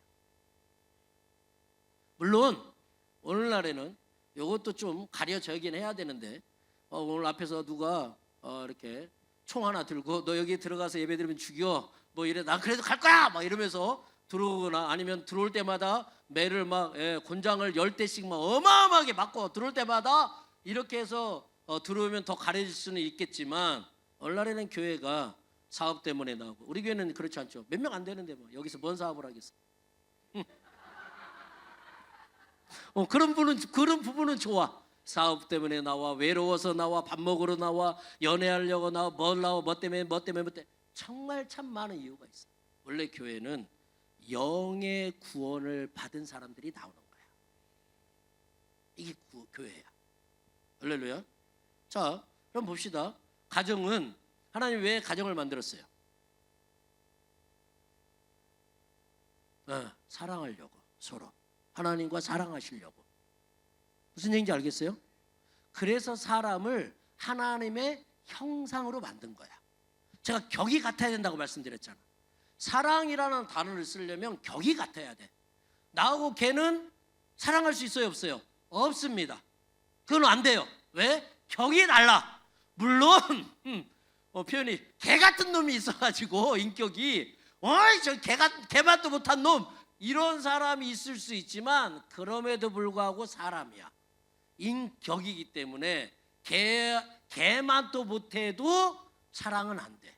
물론 오늘날에는 이것도 좀 가려져야긴 해야 되는데 오늘 앞에서 누가 이렇게 총 하나 들고 너 여기 들어가서 예배드리면 죽여 뭐 이래 나 그래도 갈 거야 막 이러면서 들어오거나 아니면 들어올 때마다 매를 막 곤장을 10대씩 막 어마어마하게 맞고 들어올 때마다 이렇게 해서 들어오면 더 가려질 수는 있겠지만 오늘날에는 교회가 사업 때문에 나오고 우리 교회는 그렇지 않죠. 몇 명 안 되는데 뭐 여기서 뭔 사업을 하겠어. 그런 부분은 좋아. 사업 때문에 나와, 외로워서 나와, 밥 먹으러 나와, 연애하려고 나와, 뭐 때문에 정말 참 많은 이유가 있어. 원래 교회는 영의 구원을 받은 사람들이 나오는 거야. 이게 교회야. 할렐루야. 자, 그럼 봅시다. 가정은 하나님 왜 가정을 만들었어요? 사랑하려고 서로 하나님과 사랑하시려고. 무슨 얘기인지 알겠어요? 그래서 사람을 하나님의 형상으로 만든 거야. 제가 격이 같아야 된다고 말씀드렸잖아. 사랑이라는 단어를 쓰려면 격이 같아야 돼. 나하고 걔는 사랑할 수 있어요, 없어요? 없습니다. 그건 안 돼요. 왜? 격이 달라. 물론 표현이 개 같은 놈이 있어가지고 인격이 저 개맛도 못한 놈 이런 사람이 있을 수 있지만 그럼에도 불구하고 사람이야. 인격이기 때문에 개맛도 못해도 사랑은 안 돼.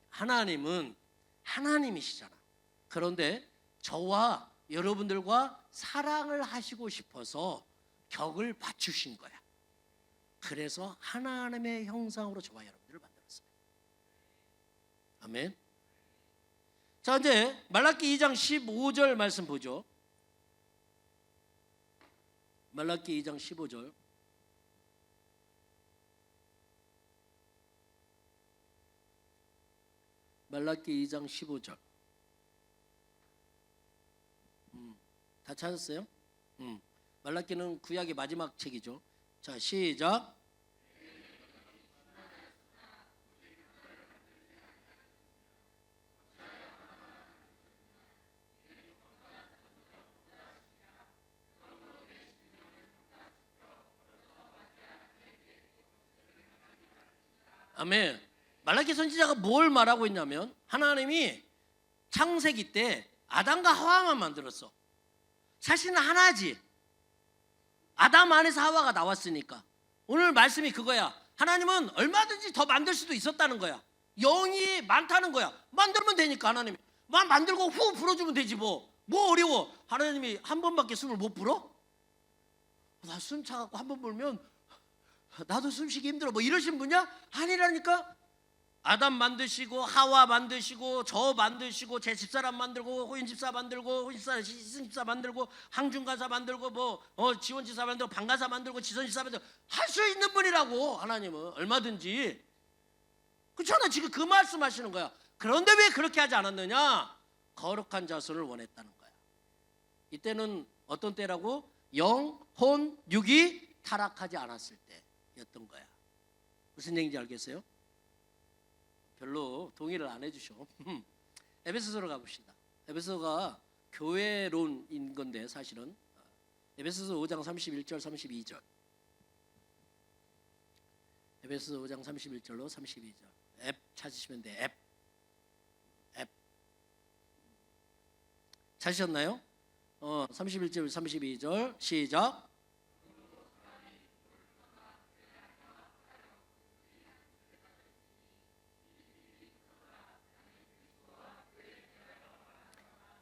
하나님은 하나님이시잖아. 그런데 저와 여러분들과 사랑을 하시고 싶어서 격을 갖추신 거야. 그래서 하나님의 형상으로 저와 여러분들을 만들었어요. 아멘. 자, 이제 말라기 2장 15절 말씀 보죠. 말라기 2장 15절. 말라기 2장 15절. 다 찾았어요? 말라기는 구약의 마지막 책이죠. 자, 시작. 아멘. 말라기 선지자가 뭘 말하고 있냐면 하나님이 창세기 때 아담과 하와만 만들었어. 사실은 하나지. 아담 안에서 하와가 나왔으니까. 오늘 말씀이 그거야. 하나님은 얼마든지 더 만들 수도 있었다는 거야. 영이 많다는 거야. 만들면 되니까 하나님이. 만들고 후 불어주면 되지 뭐. 뭐 어려워. 하나님이 한 번밖에 숨을 못 불어? 나 숨 차갖고 한 번 불면 나도 숨쉬기 힘들어 뭐 이러신 분이야? 아니라니까. 아담 만드시고 하와 만드시고 저 만드시고 제 집사람 만들고 호인 집사 만들고 호인 집사 시승 집사 만들고 항중가사 만들고 뭐 지원 집사 만들고 방가사 만들고 지선 집사 만들고 할 수 있는 분이라고. 하나님은 얼마든지. 그렇잖아. 지금 그 말씀하시는 거야. 그런데 왜 그렇게 하지 않았느냐? 거룩한 자손을 원했다는 거야. 이때는 어떤 때라고? 영, 혼, 육이 타락하지 않았을 때였던 거야. 무슨 얘기인지 알겠어요? 별로 동의를 안 해주셔. 에베소서로 가봅시다. 에베소가 교회론인 건데 사실은 에베소서 5장 31절 32절. 에베소서 5장 31절로 32절. 앱 찾으시면 돼. 앱. 찾으셨나요? 31절 32절 시작.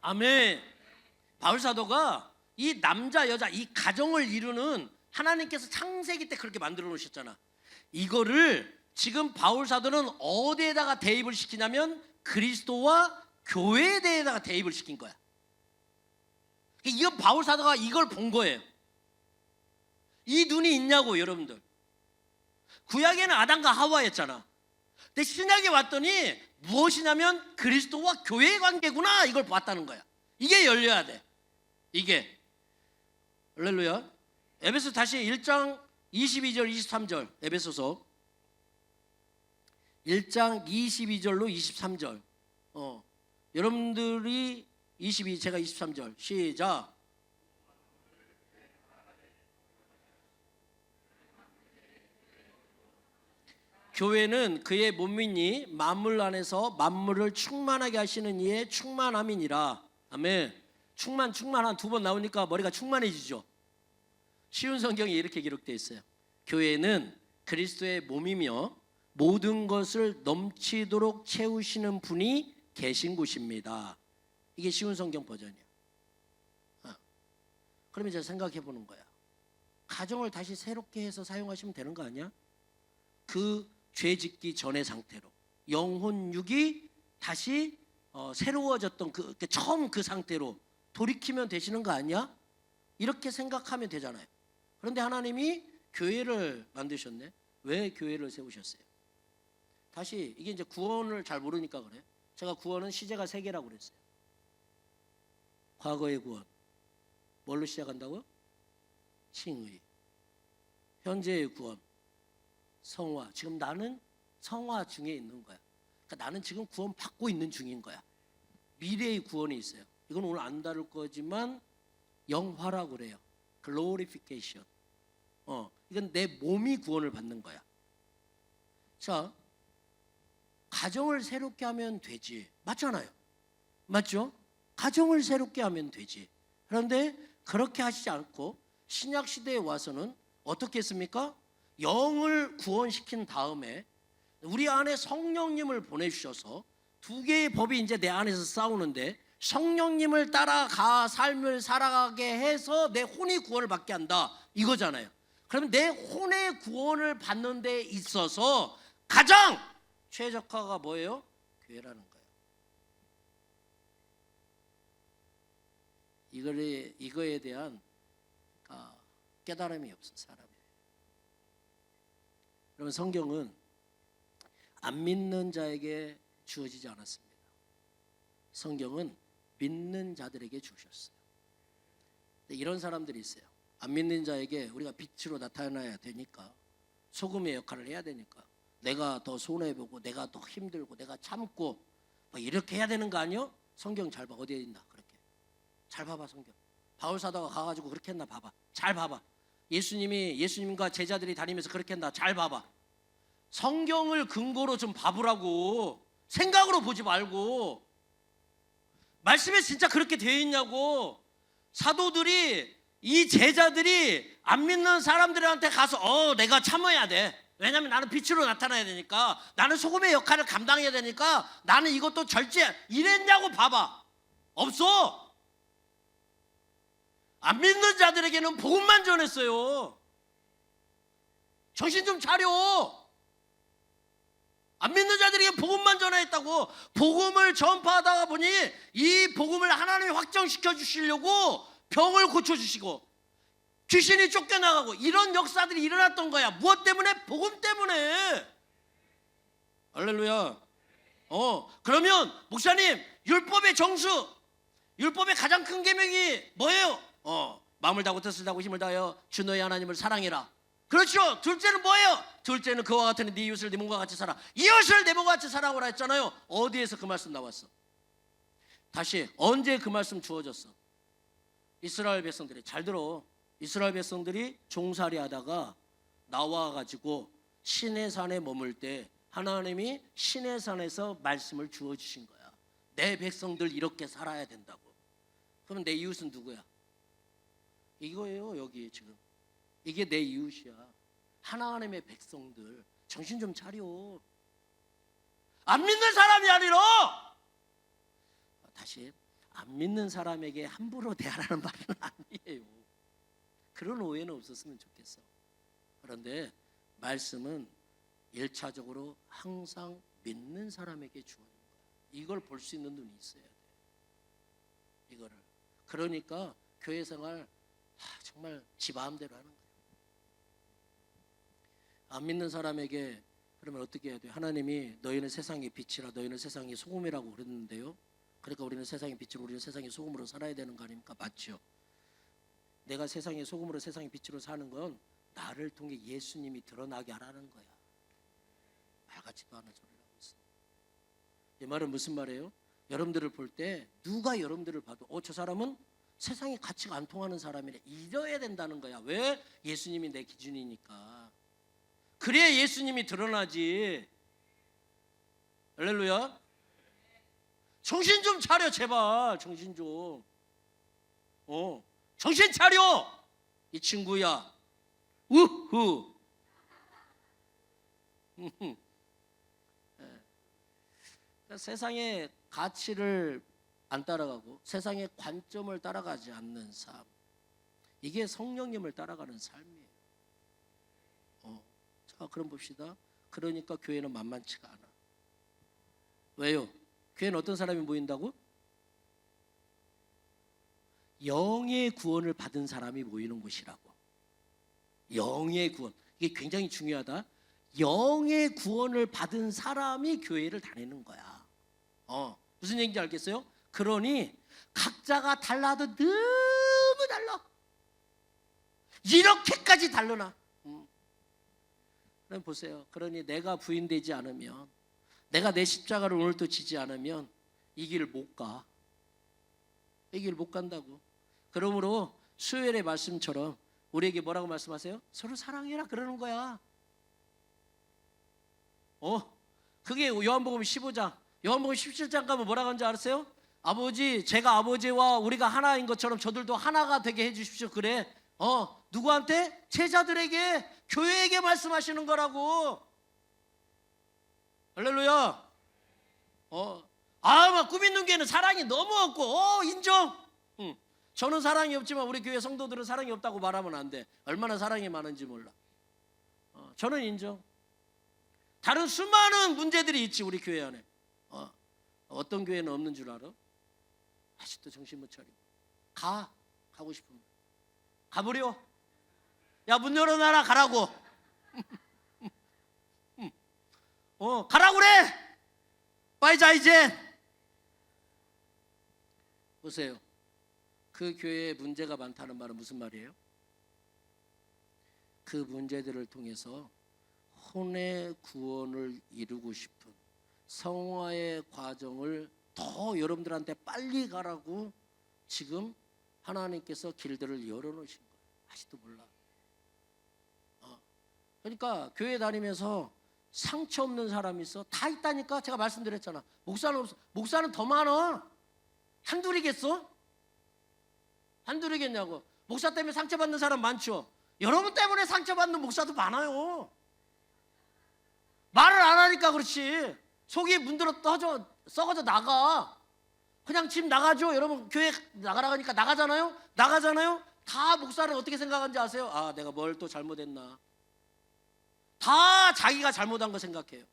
아멘. 바울 사도가 이 남자 여자 이 가정을 이루는 하나님께서 창세기 때 그렇게 만들어 놓으셨잖아. 이거를 지금 바울 사도는 어디에다가 대입을 시키냐면 그리스도와 교회에 대해다가 대입을 시킨 거야. 이건 바울 사도가 이걸 본 거예요. 이 눈이 있냐고 여러분들. 구약에는 아담과 하와였잖아. 근데 신약에 왔더니 무엇이냐면 그리스도와 교회의 관계구나, 이걸 봤다는 거야. 이게 열려야 돼. 이게. 할렐루야. 에베소 다시 1장 22절 23절, 에베소서 1장 22절로 23절. 여러분들이 22, 제가 23절. 시작. 교회는 그의 몸이니 만물 안에서 만물을 충만하게 하시는 이의 충만함이니라. 아멘. 충만 한 두 번 나오니까 머리가 충만해지죠. 쉬운 성경에 이렇게 기록되어 있어요. 교회는 그리스도의 몸이며 모든 것을 넘치도록 채우시는 분이 계신 곳입니다. 이게 쉬운 성경 버전이야. 그러면 이제 생각해 보는 거야. 가정을 다시 새롭게 해서 사용하시면 되는 거 아니야? 그 죄 짓기 전의 상태로 영혼 육이 다시 새로워졌던 처음 그 상태로 돌이키면 되시는 거 아니야? 이렇게 생각하면 되잖아요. 그런데 하나님이 교회를 만드셨네. 왜 교회를 세우셨어요? 다시 이게 이제 구원을 잘 모르니까 그래. 제가 구원은 시제가 3개라고 그랬어요. 과거의 구원 뭘로 시작한다고요? 칭의. 현재의 구원 성화. 지금 나는 성화 중에 있는 거야. 그러니까 나는 지금 구원 받고 있는 중인 거야. 미래의 구원이 있어요. 이건 오늘 안 다룰 거지만 영화라고 그래요. 글로리피케이션. 이건 내 몸이 구원을 받는 거야. 자, 가정을 새롭게 하면 되지. 맞잖아요. 맞죠? 가정을 새롭게 하면 되지. 그런데 그렇게 하시지 않고 신약 시대에 와서는 어떻게 했습니까? 영을 구원시킨 다음에 우리 안에 성령님을 보내주셔서 2개의 법이 이제 내 안에서 싸우는데, 성령님을 따라가 삶을 살아가게 해서 내 혼이 구원을 받게 한다, 이거잖아요. 그러면 내 혼의 구원을 받는 데 있어서 가장 최적화가 뭐예요? 교회라는 거예요. 이거에 대한 깨달음이 없어, 사람이. 여러분, 성경은 안 믿는 자에게 주어지지 않았습니다. 성경은 믿는 자들에게 주셨어요. 이런 사람들이 있어요. 안 믿는 자에게 우리가 빛으로 나타나야 되니까, 소금의 역할을 해야 되니까, 내가 더 손해보고 내가 더 힘들고 내가 참고 이렇게 해야 되는 거 아니요? 성경 잘 봐. 어디에 있나 그렇게. 잘 봐봐 성경. 바울 사도가 가가지고 그렇게 했나 봐봐. 잘 봐봐. 예수님과 제자들이 다니면서 그렇게 했나 잘 봐봐. 성경을 근거로 좀 봐보라고. 생각으로 보지 말고. 말씀에 진짜 그렇게 되어 있냐고. 사도들이, 이 제자들이 안 믿는 사람들한테 가서 내가 참아야 돼. 왜냐면 나는 빛으로 나타나야 되니까, 나는 소금의 역할을 감당해야 되니까, 나는 이것도 절제, 이랬냐고 봐봐. 없어. 안 믿는 자들에게는 복음만 전했어요. 정신 좀 차려. 안 믿는 자들에게 복음만 전했다고. 복음을 전파하다가 보니 이 복음을 하나님이 확정시켜 주시려고 병을 고쳐주시고 귀신이 쫓겨나가고 이런 역사들이 일어났던 거야. 무엇 때문에? 복음 때문에. 할렐루야. 그러면 목사님, 율법의 정수, 율법의 가장 큰 계명이 뭐예요? 마음을 다하고 뜻을 다하고 힘을 다하여 주 너의 하나님을 사랑해라. 그렇죠. 둘째는 뭐예요? 둘째는 그와 같으니 네 이웃을 네 몸과 같이 살아. 이웃을 내 몸과 같이 사랑하라 했잖아요. 어디에서 그 말씀 나왔어? 다시 언제 그 말씀 주어졌어? 이스라엘 백성들이, 잘 들어. 이스라엘 백성들이 종살이 하다가 나와가지고 시내산에 머물 때 하나님이 시내산에서 말씀을 주어주신 거야. 내 백성들 이렇게 살아야 된다고. 그럼 내 이웃은 누구야? 이거예요. 여기 지금 이게 내 이웃이야. 하나님의 백성들. 정신 좀 차려. 안 믿는 사람이 아니라. 다시, 안 믿는 사람에게 함부로 대하라는 말은 아니에요. 그런 오해는 없었으면 좋겠어. 그런데 말씀은 1차적으로 항상 믿는 사람에게 주어진 거야. 이걸 볼 수 있는 눈이 있어야 돼. 이거를. 그러니까 교회 생활 정말 지 마음대로 하는 거예요. 안 믿는 사람에게 그러면 어떻게 해야 돼요? 하나님이 너희는 세상의 빛이라 너희는 세상의 소금이라고 그랬는데요. 그러니까 우리는 세상의 빛으로 우리는 세상의 소금으로 살아야 되는 거 아닙니까? 맞죠? 내가 세상의 소금으로 세상의 빛으로 사는 건 나를 통해 예수님이 드러나게 하라는 거야. 말 같지도 않은 소리를 하고 있어. 이 말은 무슨 말이에요? 여러분들을 볼 때 누가 여러분들을 봐도 저 사람은 세상의 가치가 안 통하는 사람이래 이래야 된다는 거야. 왜? 예수님이 내 기준이니까. 그래야 예수님이 드러나지. 할렐루야. 정신 좀 차려 제발. 정신 좀. 정신 차려 이 친구야. 우후. 세상의 가치를 안 따라가고 세상의 관점을 따라가지 않는 삶, 이게 성령님을 따라가는 삶이에요. 자, 그럼 봅시다. 그러니까 교회는 만만치가 않아. 왜요? 교회는 어떤 사람이 모인다고? 영의 구원을 받은 사람이 모이는 곳이라고. 영의 구원, 이게 굉장히 중요하다. 영의 구원을 받은 사람이 교회를 다니는 거야. 무슨 얘기인지 알겠어요? 그러니 각자가 달라도 너무 달라. 이렇게까지 다르나? 그럼 보세요. 그러니 내가 부인되지 않으면, 내가 내 십자가를 오늘도 지지 않으면 이 길을 못 가. 이 길을 못 간다고. 그러므로 수요일의 말씀처럼 우리에게 뭐라고 말씀하세요? 서로 사랑해라 그러는 거야. 그게 요한복음 15장, 요한복음 17장 가면 뭐라고 하는지 알았어요? 아버지, 제가 아버지와 우리가 하나인 것처럼 저들도 하나가 되게 해주십시오. 그래. 누구한테? 제자들에게, 교회에게 말씀하시는 거라고. 할렐루야. 막 꿈 있는 교회는 사랑이 너무 없고, 인정. 저는 사랑이 없지만 우리 교회 성도들은 사랑이 없다고 말하면 안 돼. 얼마나 사랑이 많은지 몰라. 저는 인정. 다른 수많은 문제들이 있지 우리 교회 안에. 어떤 교회는 없는 줄 알아? 아직도 정신 못 차리고. 가고 싶으면 가버려. 야, 문 열어놔라. 가라고. 가라고 그래. 빨리 자 이제. 보세요. 그 교회에 문제가 많다는 말은 무슨 말이에요? 그 문제들을 통해서 혼의 구원을 이루고 싶은 성화의 과정을 더 여러분들한테 빨리 가라고 지금 하나님께서 길들을 열어놓으신 거예요. 아직도 몰라. 그러니까 교회 다니면서 상처 없는 사람이 있어? 다 있다니까. 제가 말씀드렸잖아. 목사는 없어. 목사는 더 많아. 한둘이겠어? 한둘이겠냐고. 목사 때문에 상처받는 사람 많죠. 여러분 때문에 상처받는 목사도 많아요. 말을 안 하니까 그렇지. 속이 문드러 떠져 썩어져 나가. 그냥 집 나가죠. 여러분 교회 나가라니까 나가잖아요. 다 목사는 어떻게 생각하는지 아세요? 내가 뭘 또 잘못했나. 다 자기가 잘못한 거 생각해요.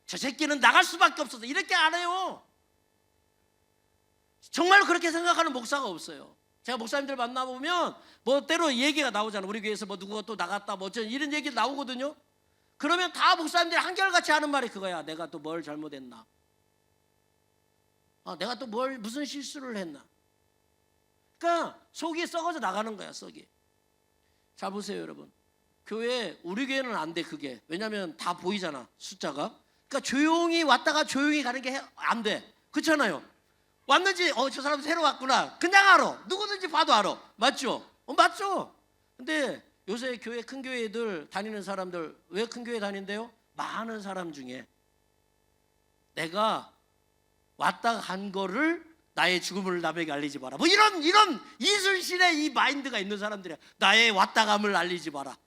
저 새끼는 나갈 수밖에 없어서 이렇게 안 해요. 정말 그렇게 생각하는 목사가 없어요. 제가 목사님들 만나보면 뭐 때로 얘기가 나오잖아요. 우리 교회에서 뭐 누구가 또 나갔다 뭐 이런 얘기 나오거든요. 그러면 다 목사님들이 한결같이 하는 말이 그거야. 내가 또 뭘 잘못했나. 내가 또 무슨 실수를 했나. 그러니까 속이 썩어져 나가는 거야. 속이. 자 보세요 여러분. 교회, 우리 교회는 안 돼 그게. 왜냐하면 다 보이잖아 숫자가. 그러니까 조용히 왔다가 조용히 가는 게 안 돼. 그렇잖아요. 왔는지 저 사람 새로 왔구나 그냥 알아. 누구든지 봐도 알아. 맞죠? 맞죠? 근데 요새 교회, 큰 교회들 다니는 사람들 왜 큰 교회 다닌대요? 많은 사람 중에 내가 왔다 간 거를 나의 죽음을 남에게 알리지 마라. 뭐 이런 이순신의 이 마인드가 있는 사람들이야. 나의 왔다 감을 알리지 마라.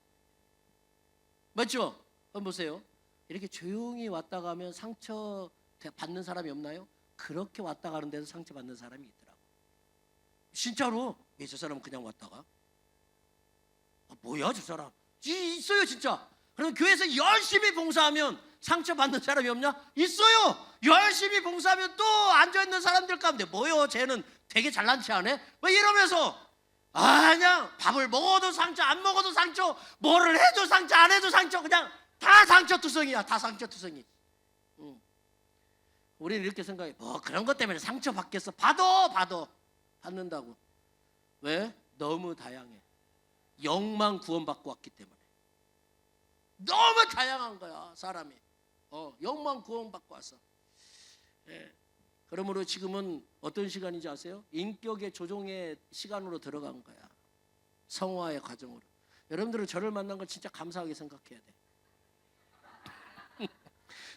맞죠? 한번 보세요. 이렇게 조용히 왔다 가면 상처 받는 사람이 없나요? 그렇게 왔다 가는 데서 상처 받는 사람이 있더라고. 진짜로. 왜 저 사람은 그냥 왔다가? 뭐야 저 사람? 있어요 진짜. 그럼 교회에서 열심히 봉사하면 상처 받는 사람이 없냐? 있어요. 열심히 봉사하면 또 앉아있는 사람들 가운데 뭐요 쟤는 되게 잘난 체 하네? 뭐 이러면서 그냥 밥을 먹어도 상처 안 먹어도 상처 뭐를 해도 상처 안 해도 상처 그냥 다 다 상처투성이야. 다 상처투성이. 우리는 이렇게 생각해. 뭐 그런 것 때문에 상처 받겠어. 받는다고. 왜? 너무 다양해. 영만 구원받고 왔기 때문에. 너무 다양한 거야, 사람이. 영만 구원받고 왔어. 예. 그러므로 지금은 어떤 시간인지 아세요? 인격의 조종의 시간으로 들어간 거야. 성화의 과정으로. 여러분들은 저를 만난 걸 진짜 감사하게 생각해야 돼.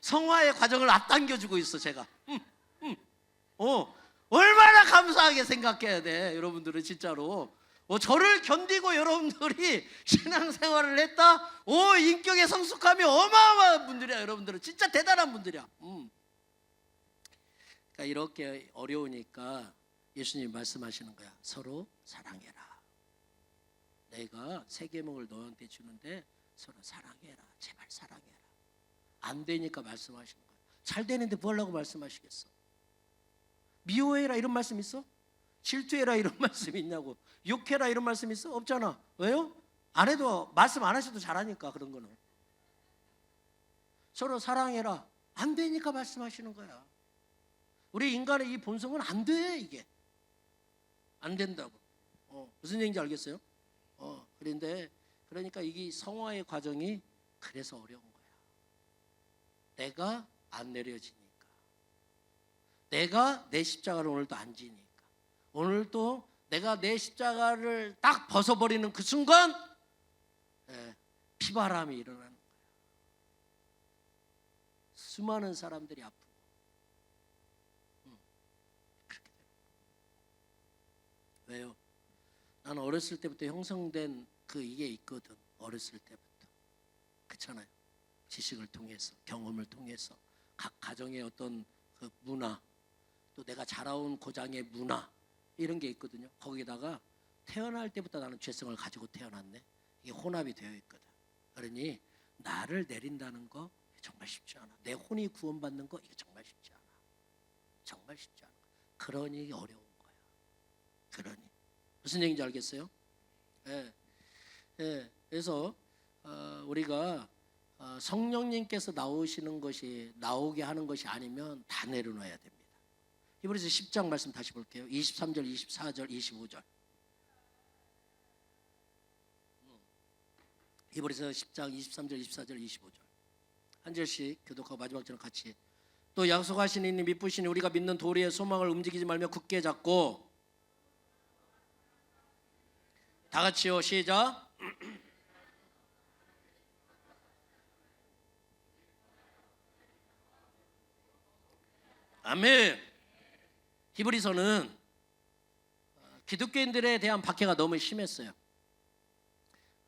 성화의 과정을 앞당겨주고 있어, 제가. 얼마나 감사하게 생각해야 돼, 여러분들은 진짜로. 저를 견디고 여러분들이 신앙생활을 했다? 인격의 성숙함이 어마어마한 분들이야, 여러분들은. 진짜 대단한 분들이야. 그러니까 이렇게 어려우니까 예수님이 말씀하시는 거야. 서로 사랑해라. 내가 새 계명을 너한테 주는데 서로 사랑해라. 제발 사랑해라. 안 되니까 말씀하시는 거야. 잘 되는데 뭐 하려고 말씀하시겠어? 미워해라 이런 말씀 있어? 질투해라 이런 말씀 있냐고. 욕해라 이런 말씀 있어? 없잖아. 왜요? 안 해도 말씀 안 하셔도 잘하니까. 그런 거는 서로 사랑해라. 안 되니까 말씀하시는 거야. 우리 인간의 이 본성은 안 돼. 이게 안 된다고. 무슨 얘기인지 알겠어요? 그런데 그러니까 이게 성화의 과정이 그래서 어려운 거야. 내가 안 내려지니까. 내가 내 십자가를 오늘도 안 지니까. 오늘도 내가 내 십자가를 딱 벗어버리는 그 순간 피바람이 일어나는 거야. 수많은 사람들이 아프고 그렇게 되는 거야. 왜요? 나는 어렸을 때부터 형성된 이게 있거든. 어렸을 때부터. 그렇잖아요. 지식을 통해서, 경험을 통해서, 각 가정의 어떤 그 문화, 또 내가 자라온 고장의 문화, 이런 게 있거든요. 거기다가 태어날 때부터 나는 죄성을 가지고 태어났네. 이게 혼합이 되어 있거든. 그러니 나를 내린다는 거 정말 쉽지 않아. 내 혼이 구원받는 거 이게 정말 쉽지 않아. 정말 쉽지 않아. 그러니 이게 어려운 거야. 그러니 무슨 얘기인지 알겠어요? 그래서 우리가 성령님께서 나오게 하는 것이 아니면 다 내려놔야 됩니다. 히브리서 10장 말씀 다시 볼게요. 23절, 24절, 25절. 히브리서 10장 23절, 24절, 25절. 한 절씩 교독하고 마지막 절은 같이. 또 약속하신 이님 미쁘시니 우리가 믿는 도리의 소망을 움직이지 말며 굳게 잡고. 다 같이요. 시작. 아멘. 히브리서는 기독교인들에 대한 박해가 너무 심했어요.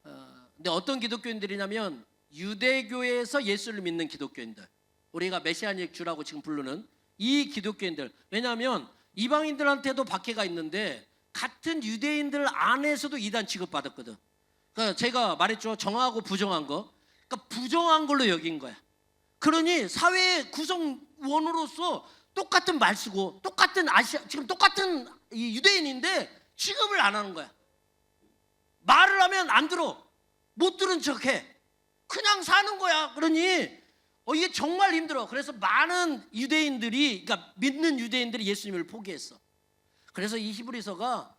근데 어떤 기독교인들이냐면 유대교에서 예수를 믿는 기독교인들, 우리가 메시아닉 주라고 지금 부르는 이 기독교인들. 왜냐하면 이방인들한테도 박해가 있는데 같은 유대인들 안에서도 이단 취급받았거든. 그러니까 제가 말했죠. 정하고 부정한 거. 그러니까 부정한 걸로 여긴 거야. 그러니 사회의 구성원으로서 똑같은 말 쓰고 똑같은 지금 똑같은 유대인인데 취급을 안 하는 거야. 말을 하면 안 들어. 못 들은 척해. 그냥 사는 거야. 그러니 이게 정말 힘들어. 그래서 많은 유대인들이, 그러니까 믿는 유대인들이 예수님을 포기했어. 그래서 이 히브리서가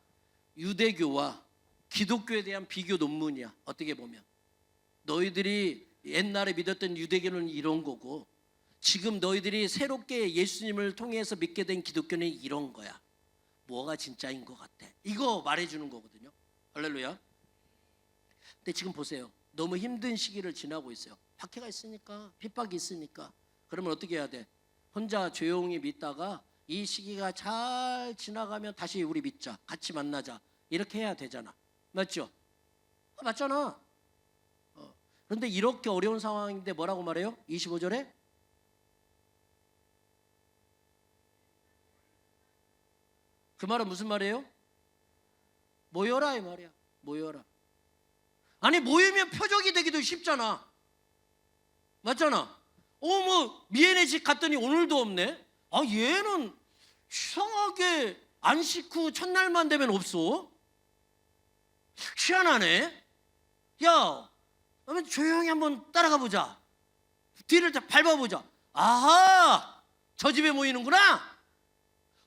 유대교와 기독교에 대한 비교 논문이야. 어떻게 보면 너희들이 옛날에 믿었던 유대교는 이런 거고 지금 너희들이 새롭게 예수님을 통해서 믿게 된 기독교는 이런 거야. 뭐가 진짜인 것 같아? 이거 말해주는 거거든요. 할렐루야. 근데 지금 보세요. 너무 힘든 시기를 지나고 있어요. 박해가 있으니까, 핍박이 있으니까. 그러면 어떻게 해야 돼? 혼자 조용히 믿다가 이 시기가 잘 지나가면 다시 우리 믿자, 같이 만나자, 이렇게 해야 되잖아. 맞죠? 맞잖아. 그런데 이렇게 어려운 상황인데 뭐라고 말해요? 25절에 그 말은 무슨 말이에요? 모여라 이 말이야. 모여라. 아니 모이면 표적이 되기도 쉽잖아. 맞잖아. 뭐 미애네 집 갔더니 오늘도 없네. 얘는 이상하게 안식 후 첫날만 되면 없어. 희한하네. 야, 그러면 조용히 한번 따라가 보자. 뒤를 다 밟아보자. 아하, 저 집에 모이는구나.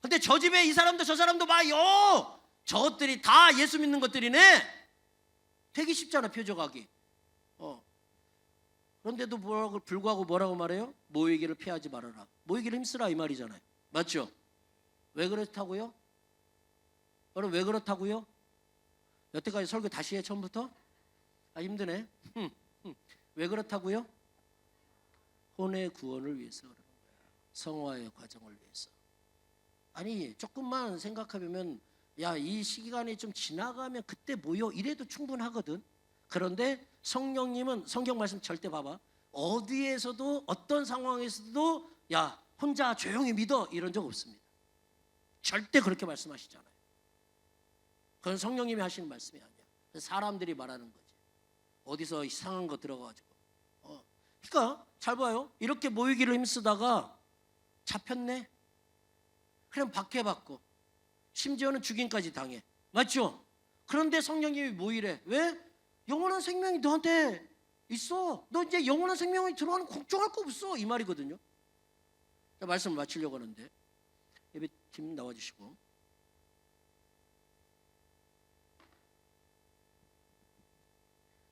근데 저 집에 이 사람도 저 사람도 봐요. 저것들이 다 예수 믿는 것들이네. 되게 쉽잖아, 표적하기. 그런데도 불구하고 뭐라고 말해요? 모이기를 피하지 말아라. 모이기를 힘쓰라 이 말이잖아요. 맞죠? 왜 그렇다고요? 여러분 왜 그렇다고요? 여태까지 설교 다시 해 처음부터? 힘드네. 왜 그렇다고요? 혼의 구원을 위해서 그러는 거야. 성화의 과정을 위해서. 아니 조금만 생각해보면 야, 이 시기간이 좀 지나가면 그때 모여 이래도 충분하거든. 그런데 성령님은 성경 말씀 절대 봐봐. 어디에서도 어떤 상황에서도 야, 혼자 조용히 믿어 이런 적 없습니다. 절대 그렇게 말씀하시잖아요. 그건 성령님이 하시는 말씀이 아니야. 사람들이 말하는 거지. 어디서 이상한 거 들어가지고. 그러니까 잘 봐요. 이렇게 모이기를 힘쓰다가 잡혔네. 그럼 박해받고 심지어는 죽임까지 당해. 맞죠? 그런데 성령님이 모이래. 왜? 영원한 생명이 너한테 있어. 너 이제 영원한 생명이 들어가는 걱정할 거 없어. 이 말이거든요. 자, 말씀을 마치려고 하는데 예배팀 나와주시고.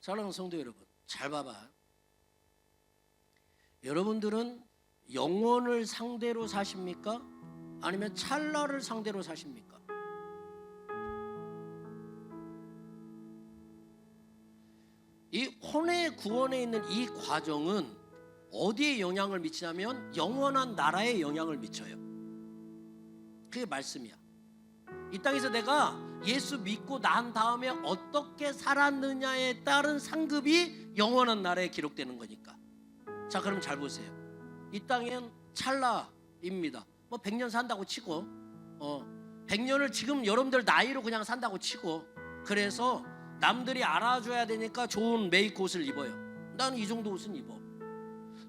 사랑하는 성도 여러분, 잘 봐봐. 여러분들은 영원을 상대로 사십니까? 아니면 찰나를 상대로 사십니까? 이 혼의 구원에 있는 이 과정은 어디에 영향을 미치냐면 영원한 나라에 영향을 미쳐요. 그게 말씀이야. 이 땅에서 내가 예수 믿고 난 다음에 어떻게 살았느냐에 따른 상급이 영원한 나라에 기록되는 거니까. 자, 그럼 잘 보세요. 이 땅엔 찰나입니다. 뭐 100년 산다고 치고 100년을 지금 여러분들 나이로 그냥 산다고 치고, 그래서 남들이 알아줘야 되니까 좋은 메이크 옷을 입어요. 나는 이 정도 옷은 입어.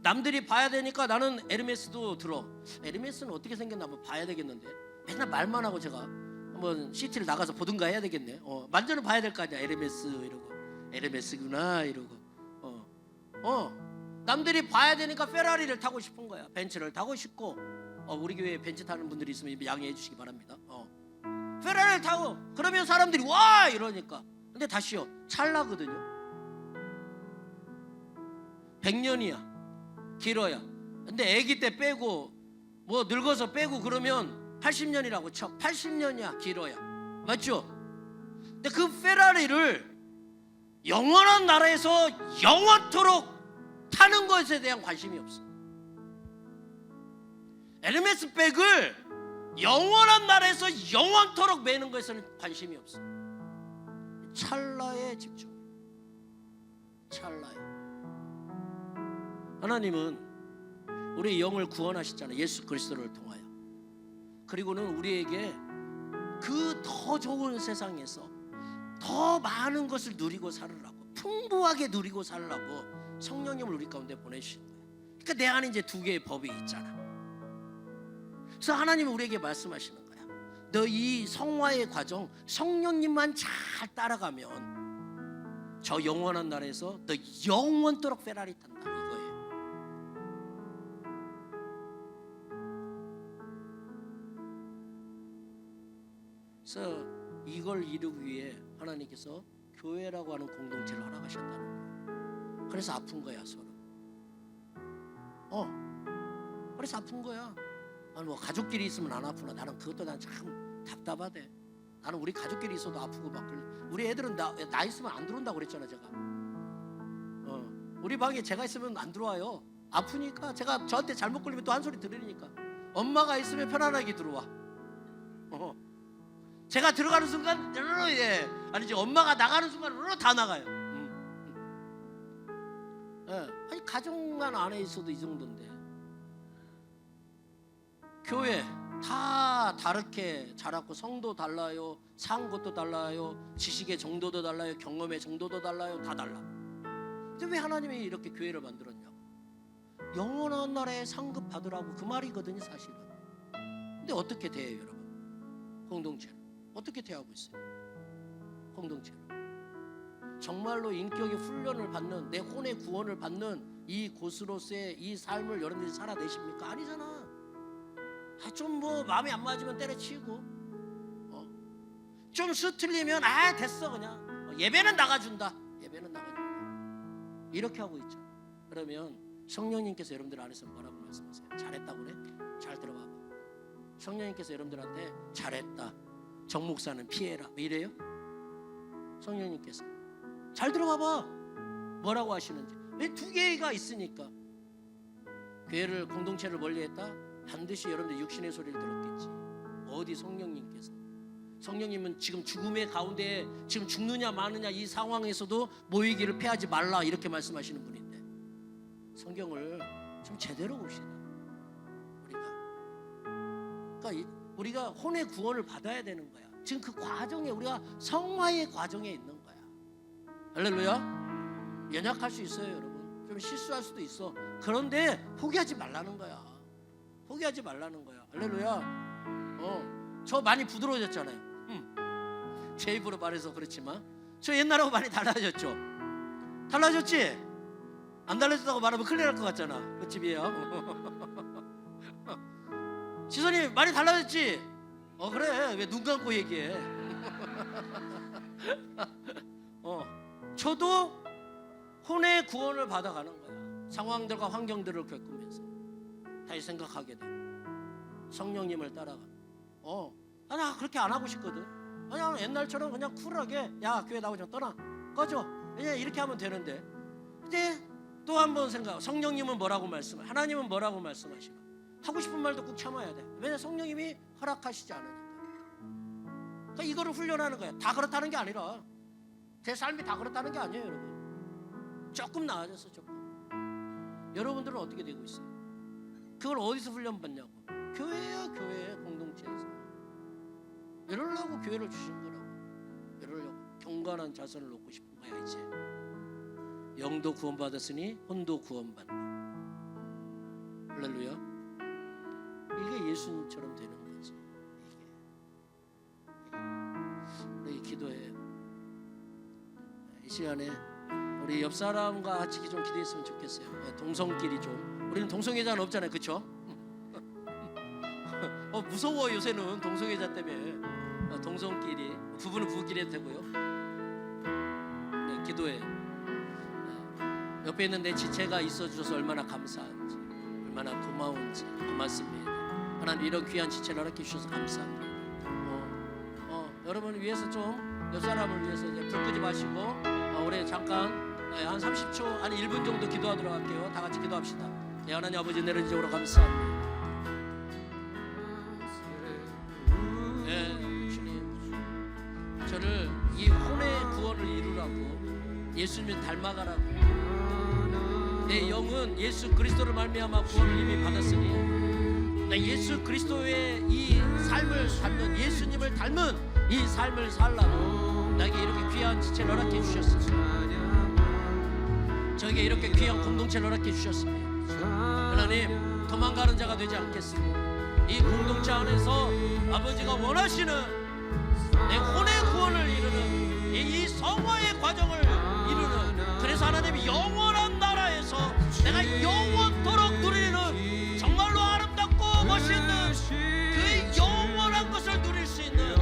남들이 봐야 되니까 나는 에르메스도 들어. 에르메스는 어떻게 생겼나 한번 봐야 되겠는데, 맨날 말만 하고 제가 한번 시티를 나가서 보든가 해야 되겠네. 만져는 봐야 될 거 아니야. 에르메스 이러고, 에르메스구나 이러고. 남들이 봐야 되니까 페라리를 타고 싶은 거야. 벤츠를 타고 싶고. 우리 교회에 벤츠 타는 분들이 있으면 양해해 주시기 바랍니다. 페라리를 타고 그러면 사람들이 와 이러니까. 근데 다시요, 찰나거든요. 100년이야 길어야. 근데 아기 때 빼고 뭐 늙어서 빼고 그러면 80년이라고 쳐. 80년이야 길어야. 맞죠? 근데 그 페라리를 영원한 나라에서 영원토록 타는 것에 대한 관심이 없어. 에르메스 백을 영원한 나라에서 영원토록 매는 것에는 관심이 없어. 찰나에 집중. 찰나에. 하나님은 우리의 영을 구원하셨잖아요. 예수 그리스도를 통하여. 그리고는 우리에게 그 더 좋은 세상에서 더 많은 것을 누리고 살으라고, 풍부하게 누리고 살으라고 성령님을 우리 가운데 보내주신 거예요. 그러니까 내 안에 이제 두 개의 법이 있잖아. 그래서 하나님은 우리에게 말씀하시는 거야. 너 이 성화의 과정 성령님만 잘 따라가면 저 영원한 나라에서 너 영원토록 페라리 탄다 이거예요. 그래서 이걸 이루기 위해 하나님께서 교회라고 하는 공동체를 허락하셨다는 거예요. 그래서 아픈 거야 서로. 그래서 아픈 거야. 아니 뭐 가족끼리 있으면 안 아프나. 나는 그것도 난 참 답답하대. 나는 우리 가족끼리 있어도 아프고 막 우리 애들은 나 있으면 안 들어온다고 그랬잖아 제가. 우리 방에 제가 있으면 안 들어와요. 아프니까. 제가 저한테 잘못 걸리면 또 한 소리 들으니까. 엄마가 있으면 편안하게 들어와. 제가 들어가는 순간 아니지, 엄마가 나가는 순간 다 나가요. 아니 가족만 안에 있어도 이 정도인데 교회 다 다르게 자랐고, 성도 달라요, 산 것도 달라요, 지식의 정도도 달라요, 경험의 정도도 달라요. 다 달라. 근데 왜 하나님이 이렇게 교회를 만들었냐고. 영원한 나라에 상급 받으라고 그 말이거든요 사실은. 근데 어떻게 돼요 여러분? 공동체로 어떻게 대하고 있어요? 공동체로 정말로 인격의 훈련을 받는, 내 혼의 구원을 받는 이 고수로서의 이 삶을 여러분들이 살아내십니까? 아니잖아. 좀 뭐 마음이 안 맞으면 때려치우고, 좀 수틀리면 됐어 그냥, 예배는 나가준다. 예배는 나가준다. 이렇게 하고 있죠. 그러면 성령님께서 여러분들 안에서 뭐라고 말씀하세요? 잘했다고 그래? 잘 들어봐봐. 성령님께서 여러분들한테 잘했다, 정 목사는 피해라, 왜 이래요? 성령님께서 잘 들어봐봐. 뭐라고 하시는지. 왜 두 개가 있으니까. 교회를, 공동체를 멀리했다? 반드시 여러분들 육신의 소리를 들었겠지. 어디? 성령님께서. 성령님은 지금 죽음의 가운데 지금 죽느냐 마느냐 이 상황에서도 모이기를 패하지 말라 이렇게 말씀하시는 분인데, 성경을 좀 제대로 봅시다. 그러니까 우리가 혼의 구원을 받아야 되는 거야. 지금 그 과정에, 우리가 성화의 과정에 있는 거야. 할렐루야. 연약할 수 있어요 여러분. 좀 실수할 수도 있어. 그런데 포기하지 말라는 거야. 포기하지 말라는 거야. 할렐루야. 저 많이 부드러워졌잖아요. 제 입으로 말해서 그렇지만 저 옛날하고 많이 달라졌죠. 달라졌지? 안 달라졌다고 말하면 큰일 날 것 같잖아. 그 집이에요. 지선이 많이 달라졌지? 그래. 왜 눈 감고 얘기해? 저도 혼의 구원을 받아가는 거야. 상황들과 환경들을 겪으면서 다시 생각하게 돼. 성령님을 따라가. 나 그렇게 안 하고 싶거든. 그냥 옛날처럼 그냥 쿨하게, 야 교회 나오지 마, 떠나, 꺼져, 그냥 이렇게 하면 되는데, 이제 또 한 번 생각. 성령님은 뭐라고 말씀해? 하나님은 뭐라고 말씀하시나? 하고 싶은 말도 꾹 참아야 돼. 왜냐? 성령님이 허락하시지 않으니까. 그러니까 이거를 훈련하는 거야. 다 그렇다는 게 아니라, 제 삶이 다 그렇다는 게 아니에요 여러분. 조금 나아졌어. 조금. 여러분들은 어떻게 되고 있어요? 그걸 어디서 훈련받냐고? 교회야, 교회 공동체에서. 이러려고 교회를 주신 거라고. 이러려고 경건한 자선을 놓고 싶은 거야. 이제 영도 구원받았으니 혼도 구원받는다. 할렐루야. 이게 예수님처럼 되는 거지. 우리 기도해요. 이 시간에 우리 옆 사람과 같이 좀 기도했으면 좋겠어요. 동성끼리 좀. 우리는 동성애자는 없잖아요, 그렇죠? 무서워 요새는 동성애자 때문에. 동성끼리, 부부는 부부끼리 해도 되고요. 네, 기도해. 옆에 있는 내 지체가 있어주셔서 얼마나 감사한지, 얼마나 고마운지. 고맙습니다. 하나님, 이런 귀한 지체를 허락해 주셔서 감사합니다. 여러분을 위해서 좀, 옆 사람을 위해서 이제 불 끄지 마시고, 우리 잠깐 한 30초, 아니 1분 정도 기도하도록 할게요. 다 같이 기도합시다. 네, 하나님 아버지, 내려진 적으로 감사합니다. 저를 이 혼의 구원을 이루라고, 예수님을 닮아가라고. 내 영은 예수 그리스도를 말미암아 구원을 이미 받았으니, 나 예수 그리스도의 이 삶을 닮는, 예수님을 닮은 이 삶을 살라고 나에게 이렇게 귀한 지체를 허락해 주셨습니다. 저에게 이렇게 귀한 공동체를 허락해 주셨습니다. 하나님, 도망가는 자가 되지 않겠습니다. 이 공동체 안에서 아버지가 원하시는 내 혼의 구원을 이루는 이 성화의 과정을 이루는, 그래서 하나님이 영원한 나라에서 내가 영원토록 누리는 정말로 아름답고 멋있는 그 영원한 것을 누릴 수 있는,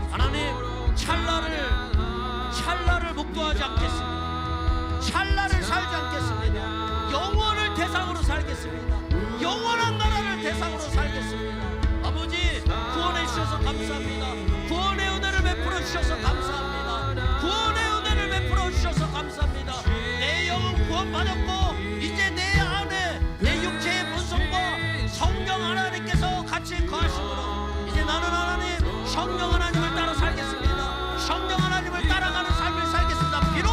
하나님, 찰나를 목도하지 않겠습니다. 찰나를 살지 않겠습니다. 영원을 대상으로 살겠습니다. 영원한 나라를 대상으로 살겠습니다. 아버지, 구원해 주셔서 감사합니다. 구원의 은혜를 베풀어 주셔서 감사합니다. 구원의 은혜를 베풀어 주셔서 감사합니다. 내 영은 구원받았고, 이제 내 안에 내 육체의 본성과 성령 하나님께서 같이 거하심으로 이제 나는 하나님, 성령 하나님을 따라 살겠습니다. 성령 하나님을 따라가는 삶을 살겠습니다. 비록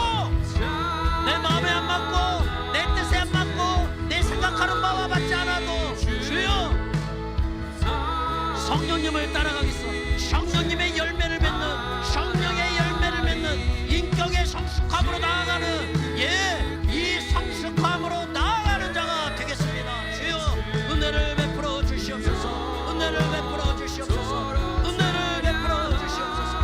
내 마음에 안 맞고 내 뜻에 안 맞고 내 생각하는 바와 맞지 않아도, 주여 성령님을 따라가겠어. 성령님의 열매를 맺는, 성령의 열매를 맺는 인격의 성숙함으로 나아가는, 이 성숙함으로 나아가는 자가 되겠습니다. 주여, 은혜를 베풀어 주시옵소서. 은혜를 베풀어 주시옵소서. 은혜를 베풀어 주시옵소서.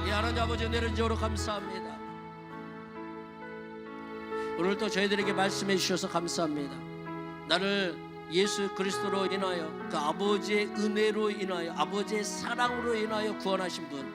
이 하나님 아버지, 은혜를 은혜로 감사합니다. 오늘도 저희들에게 말씀해 주셔서 감사합니다. 나를 예수 그리스도로 인하여 그 아버지의 은혜로 인하여 아버지의 사랑으로 인하여 구원하신 분,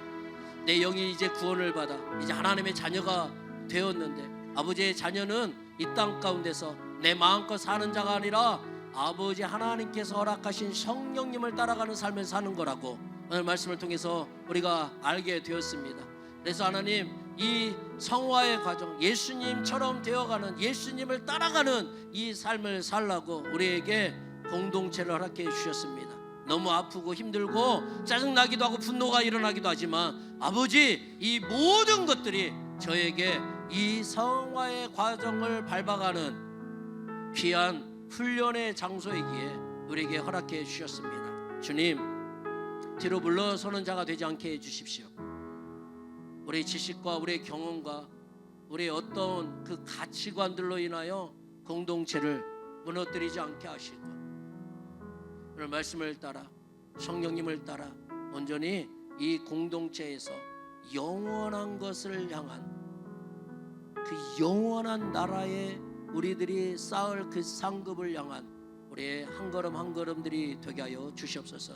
내 영이 이제 구원을 받아 이제 하나님의 자녀가 되었는데, 아버지의 자녀는 이 땅 가운데서 내 마음껏 사는 자가 아니라 아버지 하나님께서 허락하신 성령님을 따라가는 삶을 사는 거라고 오늘 말씀을 통해서 우리가 알게 되었습니다. 그래서 하나님, 이 성화의 과정, 예수님처럼 되어가는, 예수님을 따라가는 이 삶을 살라고 우리에게 공동체를 허락해 주셨습니다. 너무 아프고 힘들고 짜증나기도 하고 분노가 일어나기도 하지만 아버지, 이 모든 것들이 저에게 이 성화의 과정을 밟아가는 귀한 훈련의 장소이기에 우리에게 허락해 주셨습니다. 주님, 뒤로 물러서는 자가 되지 않게 해주십시오. 우리의 지식과 우리의 경험과 우리의 어떤 그 가치관들로 인하여 공동체를 무너뜨리지 않게 하시고, 오늘 말씀을 따라 성령님을 따라 온전히 이 공동체에서 영원한 것을 향한, 그 영원한 나라에 우리들이 쌓을 그 상급을 향한 우리의 한 걸음 한 걸음들이 되게 하여 주시옵소서.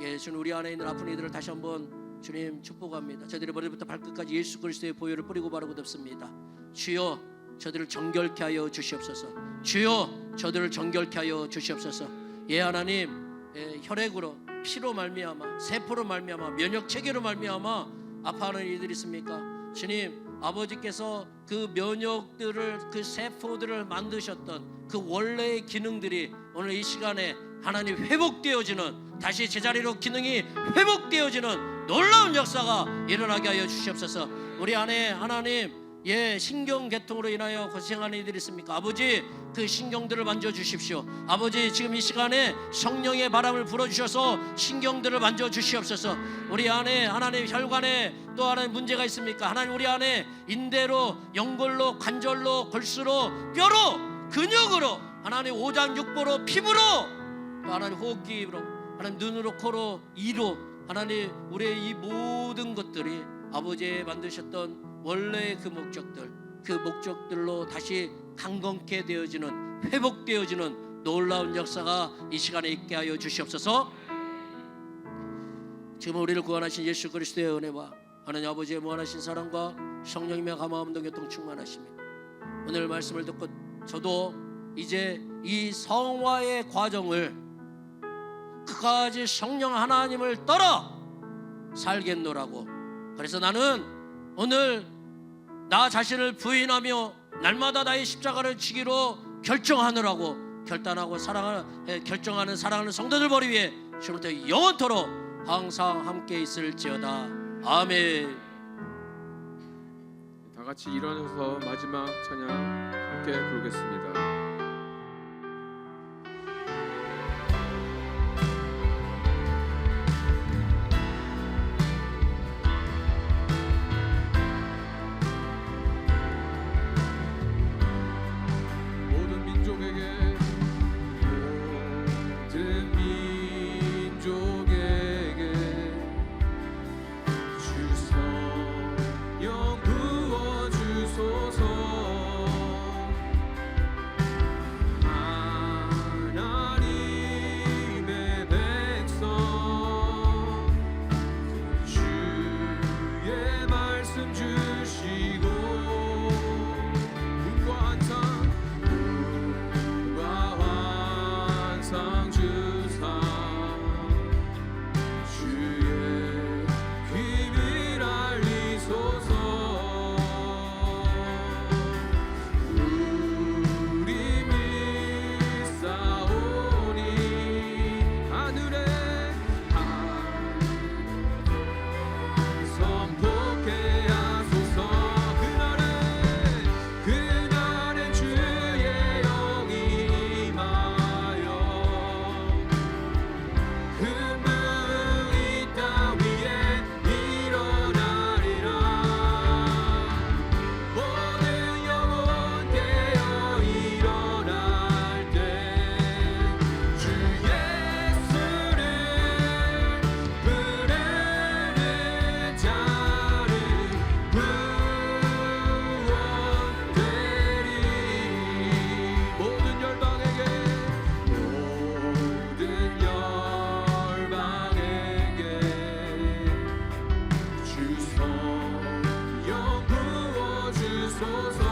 예, 주님, 우리 안에 있는 아픈 이들을 다시 한번 주님 축복합니다. 저들의 머리부터 발끝까지 예수 그리스도의 보혈을 뿌리고 바르고 덮습니다. 주여, 저들을 정결케 하여 주시옵소서. 주여, 저들을 정결케 하여 주시옵소서. 예, 하나님, 예, 혈액으로, 피로 말미암아, 세포로 말미암아, 면역 체계로 말미암아 아파하는 이들이 있습니까? 주님, 아버지께서 그 면역들을, 그 세포들을 만드셨던 그 원래의 기능들이 오늘 이 시간에 하나님 회복되어지는, 다시 제자리로 기능이 회복되어지는 놀라운 역사가 일어나게 하여 주시옵소서. 우리 안에 하나님, 예, 신경계통으로 인하여 고생하는 이들이 있습니까? 아버지, 그 신경들을 만져주십시오. 아버지, 지금 이 시간에 성령의 바람을 불어주셔서 신경들을 만져주시옵소서. 우리 안에 하나님 혈관에 또 하나님 문제가 있습니까? 하나님, 우리 안에 인대로, 연골로, 관절로, 골수로, 뼈로, 근육으로, 하나님 오장육부로, 피부로, 또 하나님 호흡기로, 하나님 눈으로, 코로, 이로, 하나님 우리의 이 모든 것들이 아버지의 만드셨던 원래의 그 목적들로 다시 강건케 되어지는, 회복되어지는 놀라운 역사가 이 시간에 있게 하여 주시옵소서. 지금 우리를 구원하신 예수 그리스도의 은혜와 하나님 아버지의 무한하신 사랑과 성령님의 감화함 동교통 충만하시며, 오늘 말씀을 듣고 저도 이제 이 성화의 과정을 그까지 성령 하나님을 따라 살겠노라고. 그래서 나는 오늘 나 자신을 부인하며 날마다 나의 십자가를 지기로 결정하느라고 결정하는 사랑하는 성도들 머리 위에 지금부터 영원토록 항상 함께 있을지어다. 아멘. 다 같이 일어나서 마지막 찬양 함께 부르겠습니다. 주옵소서